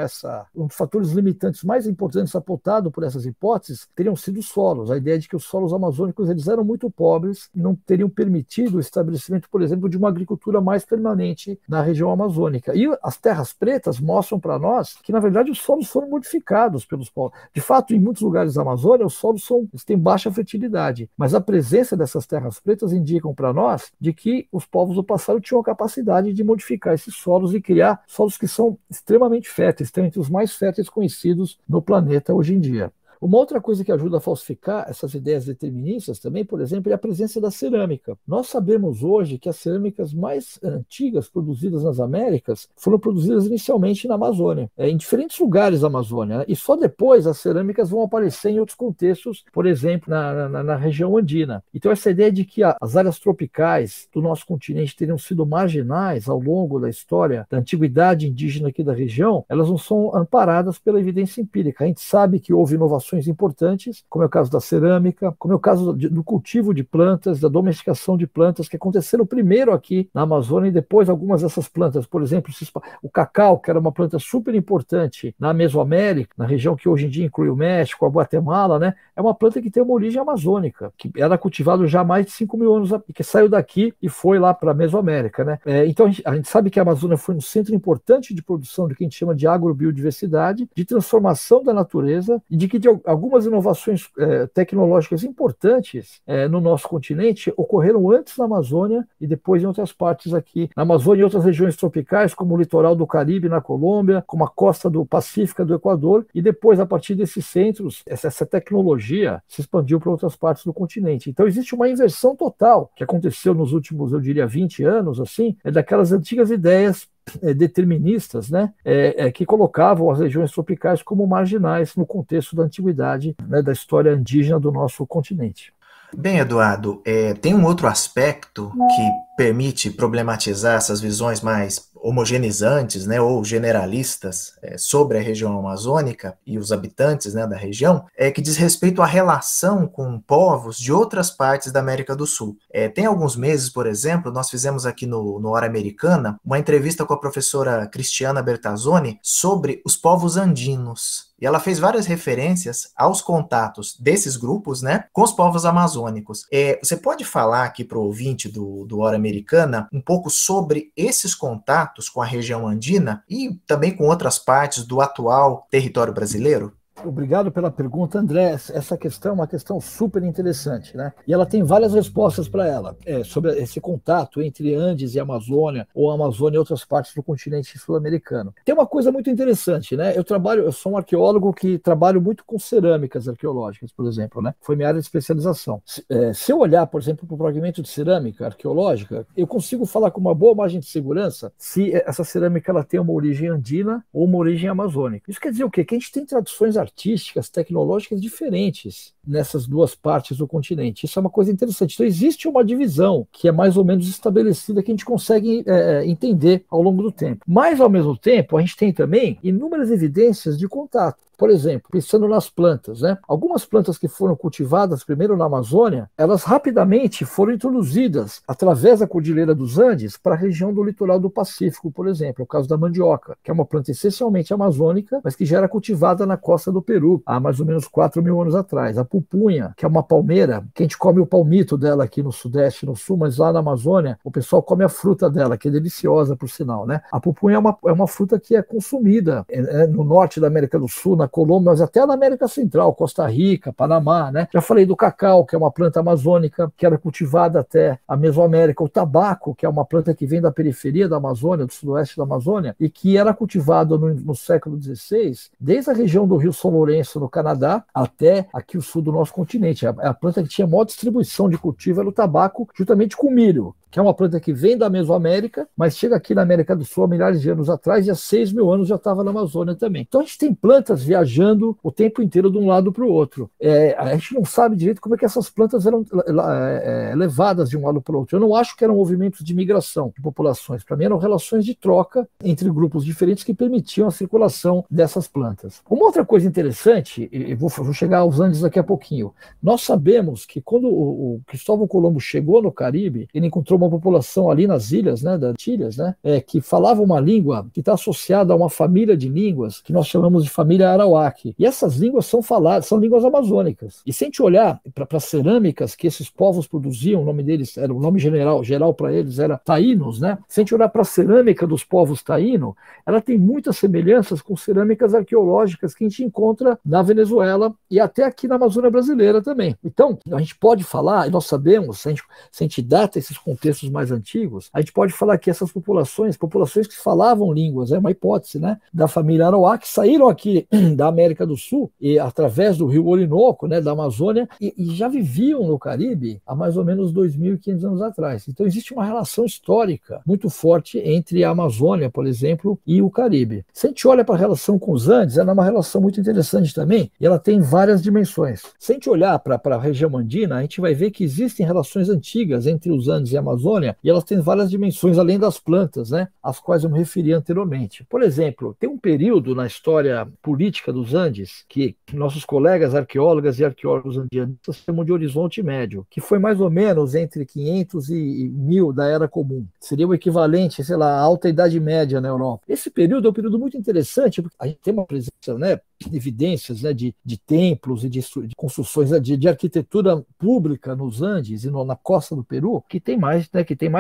um dos fatores limitantes mais importantes apontado por essas hipóteses teriam sido os solos. A ideia de que os solos amazônicos eles eram muito pobres e não teriam permitido o estabelecimento, por exemplo, de uma agricultura mais permanente na região amazônica. E as terras pretas mostram para nós que, na verdade, os solos foram modificados pelos povos. De fato, em muitos lugares da Amazônia, os solos têm baixa fertilidade, mas a presença dessas terras pretas indicam para nós de que os povos do passado tinham a capacidade de modificar esses solos e criar solos que são extremamente férteis, estão entre os mais férteis conhecidos no planeta hoje em dia. Uma outra coisa que ajuda a falsificar essas ideias deterministas também, por exemplo, é a presença da cerâmica. Nós sabemos hoje que as cerâmicas mais antigas produzidas nas Américas foram produzidas inicialmente na Amazônia, em diferentes lugares da Amazônia, né? E só depois as cerâmicas vão aparecer em outros contextos, por exemplo, na região andina. Então essa ideia de que as áreas tropicais do nosso continente teriam sido marginais ao longo da história da antiguidade indígena aqui da região, elas não são amparadas pela evidência empírica. A gente sabe que houve inovações importantes, como é o caso da cerâmica, como é o caso do cultivo de plantas, da domesticação de plantas, que aconteceram primeiro aqui na Amazônia e depois algumas dessas plantas, por exemplo, o cacau, que era uma planta super importante na Mesoamérica, na região que hoje em dia inclui o México, a Guatemala, né? É uma planta que tem uma origem amazônica, que era cultivada já há mais de 5 mil anos, que saiu daqui e foi lá para a Mesoamérica, né? Então a gente sabe que a Amazônia foi um centro importante de produção do que a gente chama de agrobiodiversidade, de transformação da natureza e de que algumas inovações tecnológicas importantes no nosso continente ocorreram antes na Amazônia e depois em outras partes aqui. Na Amazônia e outras regiões tropicais, como o litoral do Caribe na Colômbia, como a costa do Pacífico do Equador, e depois, a partir desses centros, essa tecnologia se expandiu para outras partes do continente. Então existe uma inversão total que aconteceu nos últimos, eu diria, 20 anos, assim, daquelas antigas ideias deterministas, né, que colocavam as regiões tropicais como marginais no contexto da antiguidade, né, da história indígena do nosso continente. Bem, Eduardo, tem um outro aspecto que permite problematizar essas visões mais homogeneizantes, né, ou generalistas sobre a região amazônica e os habitantes, né, da região, que diz respeito à relação com povos de outras partes da América do Sul. Tem alguns meses, por exemplo, nós fizemos aqui no Hora Americana uma entrevista com a professora Cristiana Bertazzoni sobre os povos andinos. E ela fez várias referências aos contatos desses grupos, né, com os povos amazônicos. Você pode falar aqui para o ouvinte do Hora Americana um pouco sobre esses contatos com a região andina e também com outras partes do atual território brasileiro? Obrigado pela pergunta, André. Essa questão é uma questão super interessante, né? E ela tem várias respostas para ela, sobre esse contato entre Andes e Amazônia, ou Amazônia e outras partes do continente sul-americano. Tem uma coisa muito interessante, né? Eu sou um arqueólogo que trabalho muito com cerâmicas arqueológicas, por exemplo, né? Foi minha área de especialização. Se eu olhar, por exemplo, para o fragmento de cerâmica arqueológica, eu consigo falar com uma boa margem de segurança se essa cerâmica ela tem uma origem andina ou uma origem amazônica. Isso quer dizer o quê? Que a gente tem tradições artísticas, tecnológicas diferentes nessas duas partes do continente. Isso é uma coisa interessante. Então existe uma divisão que é mais ou menos estabelecida, que a gente consegue entender ao longo do tempo. Mas, ao mesmo tempo, a gente tem também inúmeras evidências de contato. Por exemplo, pensando nas plantas, né? Algumas plantas que foram cultivadas primeiro na Amazônia, elas rapidamente foram introduzidas através da Cordilheira dos Andes para a região do litoral do Pacífico, por exemplo, é o caso da mandioca, que é uma planta essencialmente amazônica, mas que já era cultivada na costa do Peru há mais ou menos 4 mil anos atrás. A pupunha, que é uma palmeira, que a gente come o palmito dela aqui no Sudeste e no Sul, mas lá na Amazônia o pessoal come a fruta dela, que é deliciosa, por sinal, né? A pupunha é uma fruta que é consumida no norte da América do Sul, na Colômbia, mas até na América Central, Costa Rica, Panamá, né? Já falei do cacau, que é uma planta amazônica, que era cultivada até a Mesoamérica. O tabaco, que é uma planta que vem da periferia da Amazônia, do sudoeste da Amazônia, e que era cultivada no século XVI, desde a região do Rio São Lourenço, no Canadá, até aqui o sul do nosso continente. A planta que tinha maior distribuição de cultivo era o tabaco, juntamente com o milho, que é uma planta que vem da Mesoamérica, mas chega aqui na América do Sul há milhares de anos atrás, e há 6 mil anos já estava na Amazônia também. Então a gente tem plantas viajando o tempo inteiro de um lado para o outro. A gente não sabe direito como é que essas plantas eram levadas de um lado para o outro. Eu não acho que eram movimentos de migração de populações. Para mim eram relações de troca entre grupos diferentes que permitiam a circulação dessas plantas. Uma outra coisa interessante, e vou chegar aos Andes daqui a pouquinho, nós sabemos que quando o Cristóvão Colombo chegou no Caribe, ele encontrou uma população ali nas ilhas, né, das Antilhas, né, que falava uma língua que está associada a uma família de línguas que nós chamamos de família Arawak. E essas línguas são línguas amazônicas. E se a gente olhar para as cerâmicas que esses povos produziam, o nome deles era, o nome geral para eles era taínos, né? Se a gente olhar para a cerâmica dos povos taíno, ela tem muitas semelhanças com cerâmicas arqueológicas que a gente encontra na Venezuela e até aqui na Amazônia brasileira também. Então, a gente pode falar, e nós sabemos, se a gente data esses contextos textos mais antigos, a gente pode falar que essas populações que falavam línguas, é uma hipótese, né, da família Arawak, saíram aqui da América do Sul, e através do rio Orinoco, né, da Amazônia, e já viviam no Caribe há mais ou menos 2.500 anos atrás. Então existe uma relação histórica muito forte entre a Amazônia, por exemplo, e o Caribe. Se a gente olha para a relação com os Andes, ela é uma relação muito interessante também, e ela tem várias dimensões. Se a gente olhar para a região andina, a gente vai ver que existem relações antigas entre os Andes e a Amazônia, e elas têm várias dimensões, além das plantas, né, às quais eu me referi anteriormente. Por exemplo, tem um período na história política dos Andes que nossos colegas arqueólogas e arqueólogos andianistas chamam de Horizonte Médio, que foi mais ou menos entre 500 e 1000 da Era Comum. Seria o equivalente, sei lá, à Alta Idade Média na Europa. Esse período é um período muito interessante, porque a gente tem uma presença, né, evidências, né, de templos e de construções, né, de arquitetura pública nos Andes e na costa do Peru, que tem mais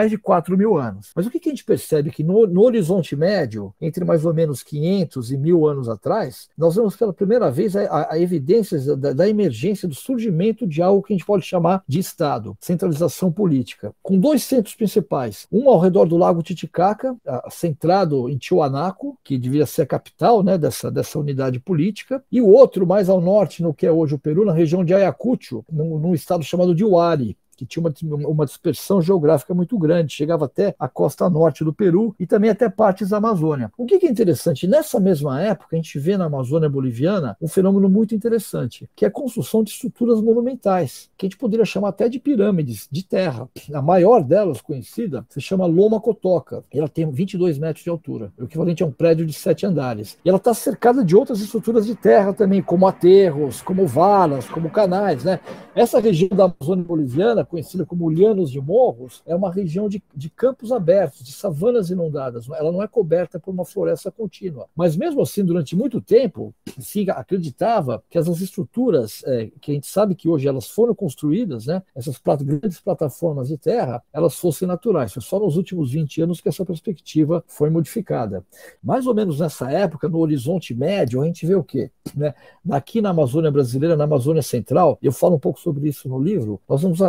de 4.000 anos. Mas o que a gente percebe? Que no Horizonte Médio, entre mais ou menos 500 e 1000 anos atrás, nós vemos pela primeira vez a evidências da emergência, do surgimento de algo que a gente pode chamar de Estado, centralização política, com dois centros principais, um ao redor do Lago Titicaca, centrado em Tiwanaku, que devia ser a capital, né, dessa unidade política, e o outro mais ao norte, no que é hoje o Peru, na região de Ayacucho, num estado chamado de Huari, que tinha uma dispersão geográfica muito grande, chegava até a costa norte do Peru e também até partes da Amazônia. O que é interessante? Nessa mesma época, a gente vê na Amazônia boliviana um fenômeno muito interessante, que é a construção de estruturas monumentais, que a gente poderia chamar até de pirâmides de terra. A maior delas, conhecida, se chama Loma Cotoca. Ela tem 22 metros de altura, o equivalente a um prédio de 7 andares. E ela está cercada de outras estruturas de terra também, como aterros, como valas, como canais, né? Essa região da Amazônia boliviana, conhecida como Llanos de Morros, é uma região de campos abertos, de savanas inundadas. Ela não é coberta por uma floresta contínua. Mas mesmo assim, durante muito tempo, se acreditava que essas estruturas, que a gente sabe que hoje elas foram construídas, né, essas grandes plataformas de terra, elas fossem naturais. Foi só nos últimos 20 anos que essa perspectiva foi modificada. Mais ou menos nessa época, no Horizonte Médio, a gente vê o quê? Né? Aqui na Amazônia brasileira, na Amazônia Central, eu falo um pouco sobre isso no livro,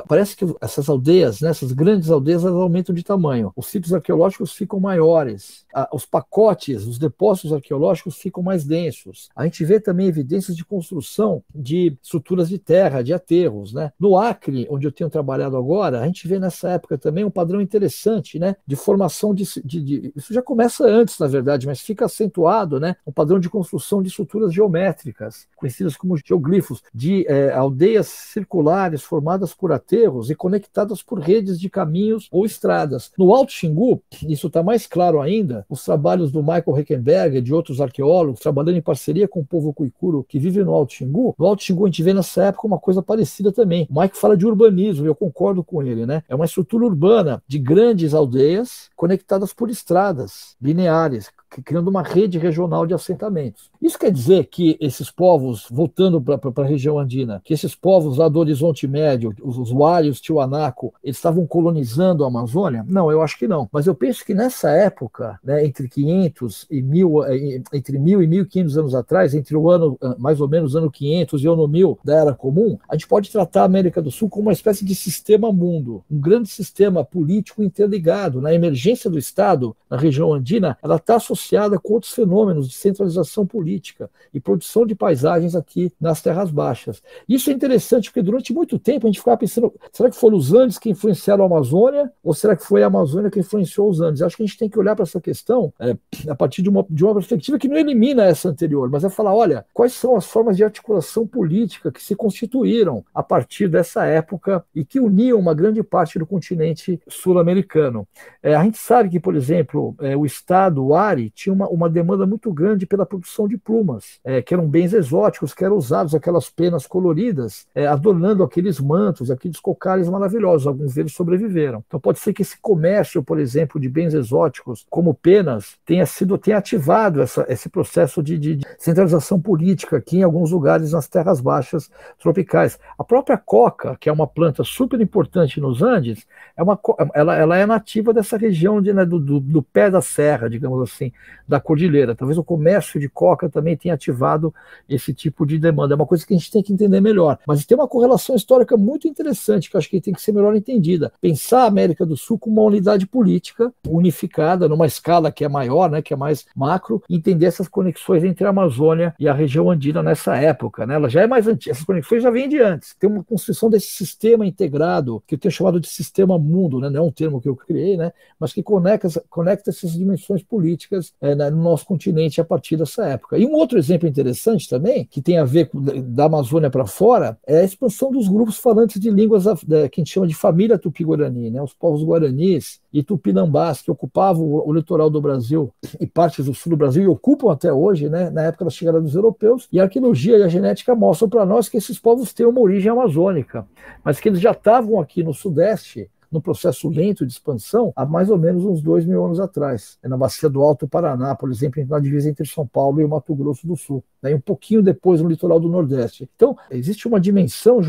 parece que essas aldeias, né, essas grandes aldeias, elas aumentam de tamanho. Os sítios arqueológicos ficam maiores. Os pacotes, os depósitos arqueológicos ficam mais densos. A gente vê também evidências de construção de estruturas de terra, de aterros, né? No Acre, onde eu tenho trabalhado agora, a gente vê nessa época também um padrão interessante, né, de formação isso já começa antes, na verdade, mas fica acentuado, né, um padrão de construção de estruturas geométricas, conhecidas como geoglifos, de aldeias circulares formadas por aterros e conectadas por redes de caminhos ou estradas. No Alto Xingu, isso está mais claro ainda, os trabalhos do Michael Heckenberger e de outros arqueólogos, trabalhando em parceria com o povo Cuicuro que vive no Alto Xingu. No Alto Xingu a gente vê nessa época uma coisa parecida também. O Mike fala de urbanismo, e eu concordo com ele, né? É uma estrutura urbana de grandes aldeias conectadas por estradas lineares, criando uma rede regional de assentamentos. Isso quer dizer que esses povos, voltando para a região andina, que esses povos lá do Horizonte Médio, os Huari, os Tiwanaku, eles estavam colonizando a Amazônia? Não, eu acho que não. Mas eu penso que nessa época, né, entre 500 e 1000, entre 1000 e 1500 anos atrás, entre o ano, mais ou menos, ano 500 e o ano 1000 da Era Comum, a gente pode tratar a América do Sul como uma espécie de sistema mundo, um grande sistema político interligado. Na emergência do Estado, na região andina, ela está associada com outros fenômenos de centralização política e produção de paisagens aqui nas terras baixas. Isso é interessante porque durante muito tempo a gente ficava pensando, será que foram os Andes que influenciaram a Amazônia ou será que foi a Amazônia que influenciou os Andes? Acho que a gente tem que olhar para essa questão a partir de uma perspectiva que não elimina essa anterior, mas é falar, olha, quais são as formas de articulação política que se constituíram a partir dessa época e que uniam uma grande parte do continente sul-americano. A gente sabe que, por exemplo, o estado, o Huari, tinha uma demanda muito grande pela produção de plumas, que eram bens exóticos, que eram usados, aquelas penas coloridas, adornando aqueles mantos, aqueles cocares maravilhosos. Alguns deles sobreviveram. Então pode ser que esse comércio, por exemplo, de bens exóticos, como penas, tenha ativado esse processo de centralização política aqui em alguns lugares nas terras baixas tropicais. A própria coca, que é uma planta super importante nos Andes, ela é nativa dessa região do pé da serra, digamos assim. da cordilheira. Talvez o comércio de coca também tenha ativado esse tipo de demanda. É uma coisa que a gente tem que entender melhor. Mas tem uma correlação histórica muito interessante, que eu acho que tem que ser melhor entendida. Pensar a América do Sul como uma unidade política unificada, numa escala que é maior, né, que é mais macro, entender essas conexões entre a Amazônia e a região andina nessa época, né? Ela já é mais antiga, essas conexões já vêm de antes. Tem uma construção desse sistema integrado, que eu tenho chamado de sistema mundo, né? Não é um termo que eu criei, né? Mas que conecta essas dimensões políticas no nosso continente a partir dessa época. E um outro exemplo interessante também, que tem a ver da Amazônia para fora, é a expansão dos grupos falantes de línguas que a gente chama de família tupi-guarani, né? Os povos guaranis e tupinambás, que ocupavam o litoral do Brasil e partes do sul do Brasil, e ocupam até hoje, né? Na época da chegada dos europeus, e a arqueologia e a genética mostram para nós que esses povos têm uma origem amazônica, mas que eles já estavam aqui no Sudeste, no processo lento de expansão, há mais ou menos uns 2.000 anos atrás, na bacia do Alto Paraná, por exemplo, na divisa entre São Paulo e o Mato Grosso do Sul, né, e um pouquinho depois no litoral do Nordeste. Então, existe uma dimensão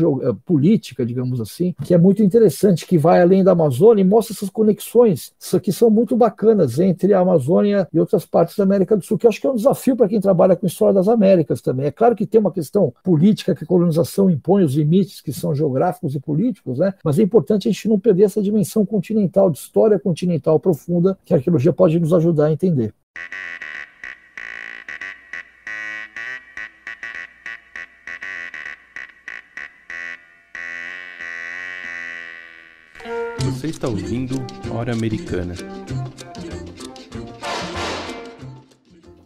política, digamos assim, que é muito interessante, que vai além da Amazônia e mostra essas conexões, que são muito bacanas entre a Amazônia e outras partes da América do Sul, que eu acho que é um desafio para quem trabalha com história das Américas também. É claro que tem uma questão política, que a colonização impõe os limites que são geográficos e políticos, né, mas é importante a gente não perder essa dimensão continental, de história continental profunda, que a arqueologia pode nos ajudar a entender. Você está ouvindo Hora Americana.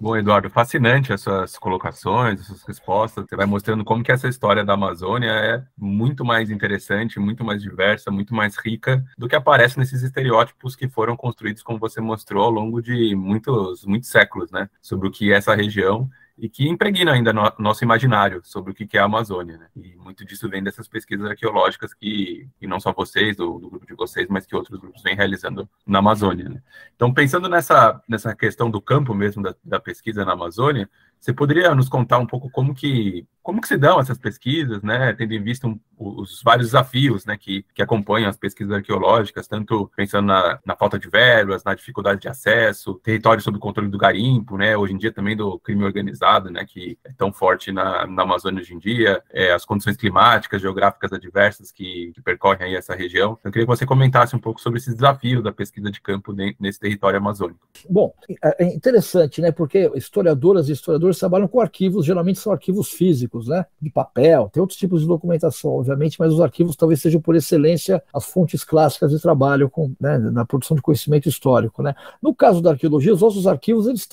Bom, Eduardo, fascinante essas colocações, essas respostas. Você vai mostrando como que essa história da Amazônia é muito mais interessante, muito mais diversa, muito mais rica do que aparece nesses estereótipos que foram construídos, como você mostrou, ao longo de muitos séculos, né? Sobre o que é essa região e que impregna ainda nosso imaginário sobre o que é a Amazônia, né? E muito disso vem dessas pesquisas arqueológicas que não só vocês, do grupo de vocês, mas que outros grupos vêm realizando na Amazônia, né? Então, pensando nessa questão do campo mesmo da pesquisa na Amazônia, você poderia nos contar um pouco como que se dão essas pesquisas, né, tendo em vista os vários desafios, né, que acompanham as pesquisas arqueológicas, tanto pensando na falta de verbas, na dificuldade de acesso, território sob controle do garimpo, né, hoje em dia também do crime organizado, né, que é tão forte na Amazônia hoje em dia, as condições climáticas, geográficas adversas que percorrem aí essa região. Então, eu queria que você comentasse um pouco sobre esses desafios da pesquisa de campo nesse território amazônico. Bom, é interessante, né, porque historiadoras e historiadores trabalham com arquivos, geralmente são arquivos físicos, né, de papel, tem outros tipos de documentação, obviamente, mas os arquivos talvez sejam por excelência as fontes clássicas de trabalho na produção de conhecimento histórico, né. No caso da arqueologia, os nossos arquivos eles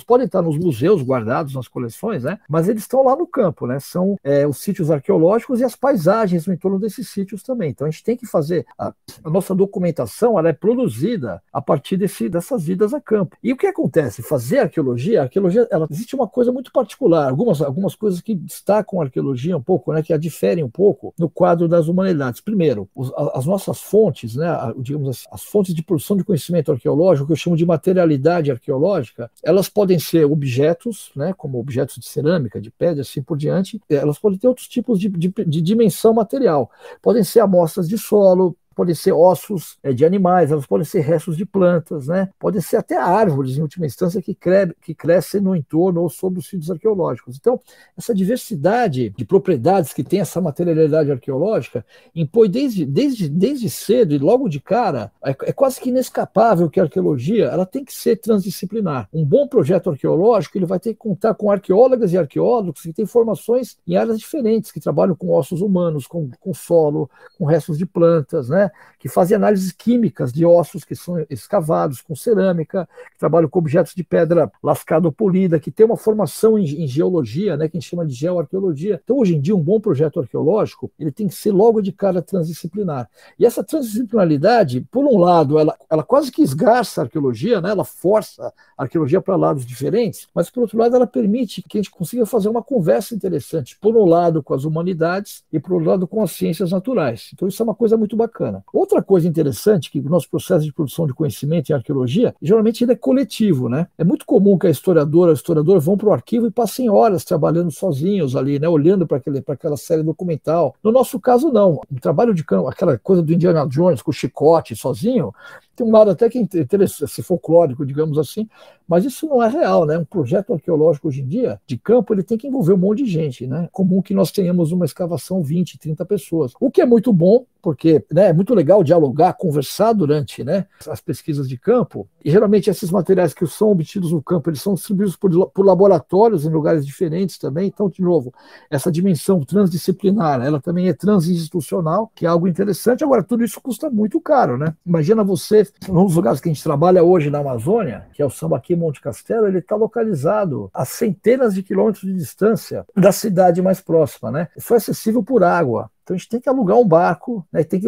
podem estar nos museus guardados, nas coleções, né, mas eles estão lá no campo, né, são os sítios arqueológicos e as paisagens no entorno desses sítios também. Então a gente tem que fazer a nossa documentação, ela é produzida a partir dessas idas a campo. E o que acontece? Fazer arqueologia, ela existe uma coisa muito particular, algumas coisas que destacam a arqueologia um pouco, né, que a diferem um pouco no quadro das humanidades. Primeiro, as nossas fontes, né, digamos assim, as fontes de produção de conhecimento arqueológico, que eu chamo de materialidade arqueológica, elas podem ser objetos, né, como objetos de cerâmica, de pedra, assim por diante, elas podem ter outros tipos de dimensão material, podem ser amostras de solo, podem ser ossos de animais, elas podem ser restos de plantas, né? Podem ser até árvores, em última instância, que crescem no entorno ou sobre os sítios arqueológicos. Então, essa diversidade de propriedades que tem essa materialidade arqueológica impõe desde cedo e logo de cara, é quase que inescapável que a arqueologia ela tem que ser transdisciplinar. Um bom projeto arqueológico ele vai ter que contar com arqueólogas e arqueólogos que têm formações em áreas diferentes, que trabalham com ossos humanos, com solo, com restos de plantas, né? Que fazem análises químicas de ossos que são escavados com cerâmica, que trabalham com objetos de pedra lascada ou polida, que tem uma formação em geologia, né, que a gente chama de geoarqueologia. Então, hoje em dia, um bom projeto arqueológico ele tem que ser logo de cara transdisciplinar. E essa transdisciplinaridade, por um lado, ela quase que esgarça a arqueologia, né, ela força a arqueologia para lados diferentes, mas, por outro lado, ela permite que a gente consiga fazer uma conversa interessante, por um lado com as humanidades e, por outro lado, com as ciências naturais. Então, isso é uma coisa muito bacana. Outra coisa interessante que o nosso processo de produção de conhecimento em arqueologia, geralmente ele é coletivo, né? É muito comum que a historiadora, o historiador vão para o arquivo e passem horas trabalhando sozinhos ali, né? Olhando para aquela série documental. No nosso caso, não. O trabalho de campo, aquela coisa do Indiana Jones com o chicote sozinho, Tem um lado até que interessante, folclórico, digamos assim, mas isso não é real, né? Um projeto arqueológico hoje em dia, de campo, ele tem que envolver um monte de gente, né? É comum que nós tenhamos uma escavação 20, 30 pessoas, o que é muito bom, porque, né, é muito legal dialogar, conversar durante, né, as pesquisas de campo, e geralmente esses materiais que são obtidos no campo, eles são distribuídos por laboratórios em lugares diferentes também. Então, de novo, essa dimensão transdisciplinar, ela também é transinstitucional, que é algo interessante. Agora, tudo isso custa muito caro, né? Imagina você, num dos lugares que a gente trabalha hoje na Amazônia, que é o Sambaqui Monte Castelo, ele está localizado a centenas de quilômetros de distância da cidade mais próxima, né? Isso é acessível por água. Então a gente tem que alugar um barco, né, tem que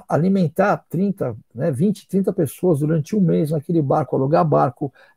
alimentar 30, né, 20, 30 pessoas durante um mês naquele barco,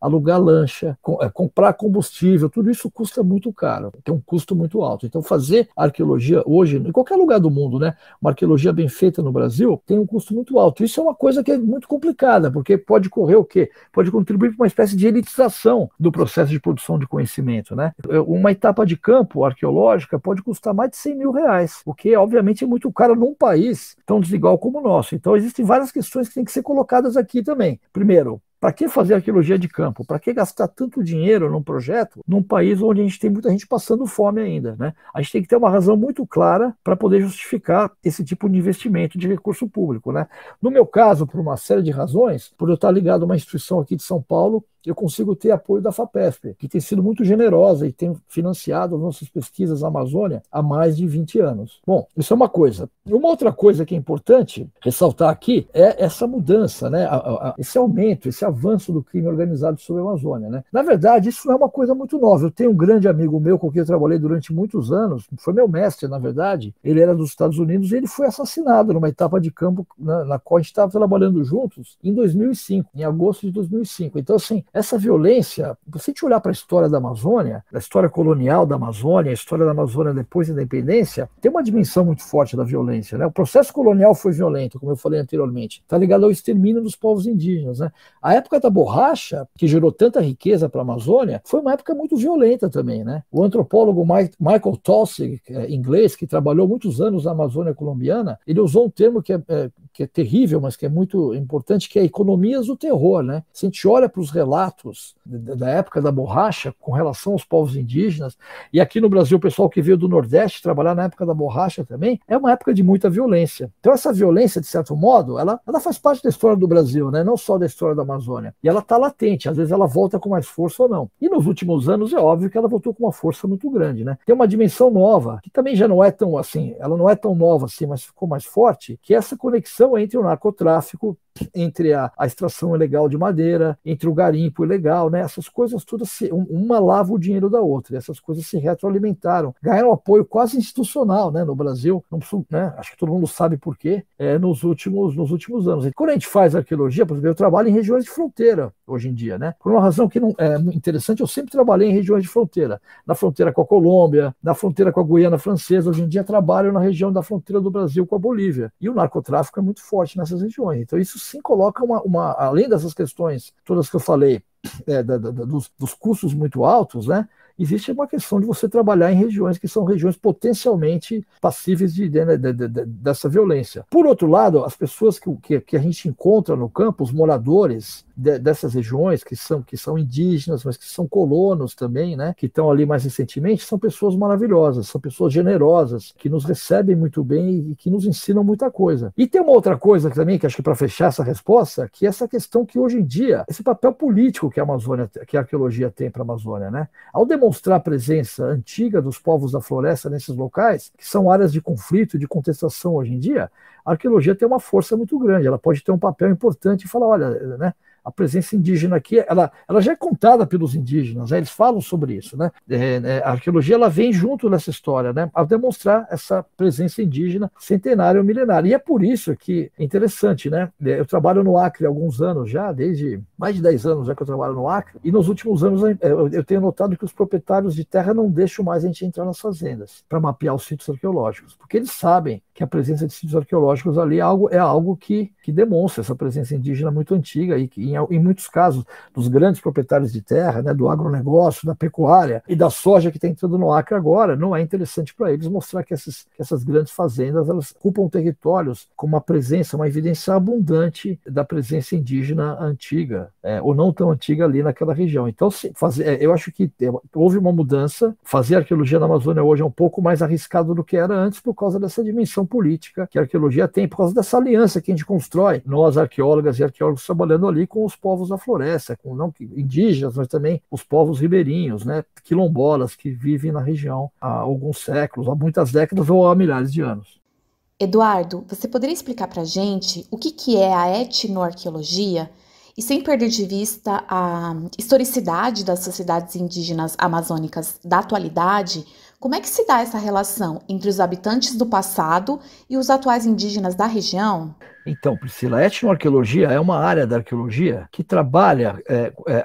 alugar lancha, comprar combustível, tudo isso custa muito caro, tem um custo muito alto. Então fazer arqueologia hoje, em qualquer lugar do mundo, né, uma arqueologia bem feita no Brasil, tem um custo muito alto. Isso é uma coisa que é muito complicada, porque pode correr o quê? Pode contribuir para uma espécie de elitização do processo de produção de conhecimento, né? Uma etapa de campo arqueológica pode custar mais de 100 mil reais, o que obviamente é muito caro num país tão desigual como o nosso. Então existem várias questões que têm que ser colocadas aqui também. Primeiro, para que fazer arqueologia de campo? Para que gastar tanto dinheiro num projeto num país onde a gente tem muita gente passando fome ainda, né? A gente tem que ter uma razão muito clara para poder justificar esse tipo de investimento de recurso público, né? No meu caso, por uma série de razões, por eu estar ligado a uma instituição aqui de São Paulo, eu consigo ter apoio da FAPESP, que tem sido muito generosa e tem financiado as nossas pesquisas na Amazônia há mais de 20 anos. Bom, isso é uma coisa. Uma outra coisa que é importante ressaltar aqui é essa mudança, né? Esse aumento, esse avanço do crime organizado sobre a Amazônia, né? Na verdade, isso não é uma coisa muito nova. Eu tenho um grande amigo meu com quem eu trabalhei durante muitos anos, foi meu mestre, na verdade. Ele era dos Estados Unidos e ele foi assassinado numa etapa de campo na qual a gente estava trabalhando juntos em 2005, em agosto de 2005. Então, assim, essa violência, se a gente olhar para a história da Amazônia, a história colonial da Amazônia, a história da Amazônia depois da independência, tem uma dimensão muito forte da violência, né? O processo colonial foi violento, como eu falei anteriormente, está ligado ao extermínio dos povos indígenas, né? A época da borracha, que gerou tanta riqueza para a Amazônia, foi uma época muito violenta também, né? O antropólogo Michael Taussig, inglês, que trabalhou muitos anos na Amazônia colombiana, ele usou um termo que é terrível, mas que é muito importante, que é economias do terror, né? Se a gente olha para os relatos da época da borracha com relação aos povos indígenas, e aqui no Brasil o pessoal que veio do Nordeste trabalhar na época da borracha também, é uma época de muita violência. Então essa violência, de certo modo, ela faz parte da história do Brasil, né? Não só da história da Amazônia. E ela está latente, às vezes ela volta com mais força ou não. E nos últimos anos é óbvio que ela voltou com uma força muito grande, né? Tem uma dimensão nova, que também já não é tão assim, ela não é tão nova assim, mas ficou mais forte, que é essa conexão entre o narcotráfico, entre a extração ilegal de madeira, entre o garimpo ilegal, né? Essas coisas todas, uma lava o dinheiro da outra, e essas coisas se retroalimentaram, ganharam apoio quase institucional, né, no Brasil, não, né, acho que todo mundo sabe por quê, nos últimos anos. E quando a gente faz arqueologia, por exemplo, eu trabalho em regiões de fronteira hoje em dia, né? Por uma razão que não é interessante, eu sempre trabalhei em regiões de fronteira, na fronteira com a Colômbia, na fronteira com a Guiana Francesa, hoje em dia trabalho na região da fronteira do Brasil com a Bolívia, e o narcotráfico é muito forte nessas regiões, então isso sim coloca além dessas questões todas que eu falei, dos custos muito altos, né? Existe uma questão de você trabalhar em regiões que são regiões potencialmente passíveis dessa violência. Por outro lado, as pessoas que a gente encontra no campo, os moradores dessas regiões, que são indígenas, mas que são colonos também, né, que estão ali mais recentemente, são pessoas maravilhosas, são pessoas generosas, que nos recebem muito bem e que nos ensinam muita coisa. E tem uma outra coisa também, que acho que para fechar essa resposta, que é essa questão que hoje em dia, esse papel político que a arqueologia tem para a Amazônia, né? Ao demonstrar a presença antiga dos povos da floresta nesses locais, que são áreas de conflito e de contestação hoje em dia, a arqueologia tem uma força muito grande, ela pode ter um papel importante e falar, olha, né, a presença indígena aqui, ela já é contada pelos indígenas, né? Eles falam sobre isso, né? A arqueologia ela vem junto nessa história, né? A demonstrar essa presença indígena centenária ou milenária. E é por isso que é interessante, né? Eu trabalho no Acre há alguns anos já, desde mais de 10 anos já que eu trabalho no Acre, e nos últimos anos eu tenho notado que os proprietários de terra não deixam mais a gente entrar nas fazendas para mapear os sítios arqueológicos, porque eles sabem que a presença de sítios arqueológicos ali é algo que demonstra essa presença indígena muito antiga e que, em muitos casos, dos grandes proprietários de terra, né, do agronegócio, da pecuária e da soja que está entrando no Acre agora, não é interessante para eles mostrar que essas grandes fazendas elas ocupam territórios com uma presença, uma evidência abundante da presença indígena antiga, ou não tão antiga ali naquela região. Então, eu acho que houve uma mudança. Fazer arqueologia na Amazônia hoje é um pouco mais arriscado do que era antes por causa dessa dimensão política que a arqueologia tem, por causa dessa aliança que a gente constrói, nós arqueólogas e arqueólogos trabalhando ali com os povos da floresta, com não indígenas, mas também os povos ribeirinhos, né, quilombolas que vivem na região há alguns séculos, há muitas décadas ou há milhares de anos. Eduardo, você poderia explicar para a gente o que é a etnoarqueologia e, sem perder de vista a historicidade das sociedades indígenas amazônicas da atualidade, como é que se dá essa relação entre os habitantes do passado e os atuais indígenas da região? Então, Priscila, a etnoarqueologia é uma área da arqueologia que trabalha,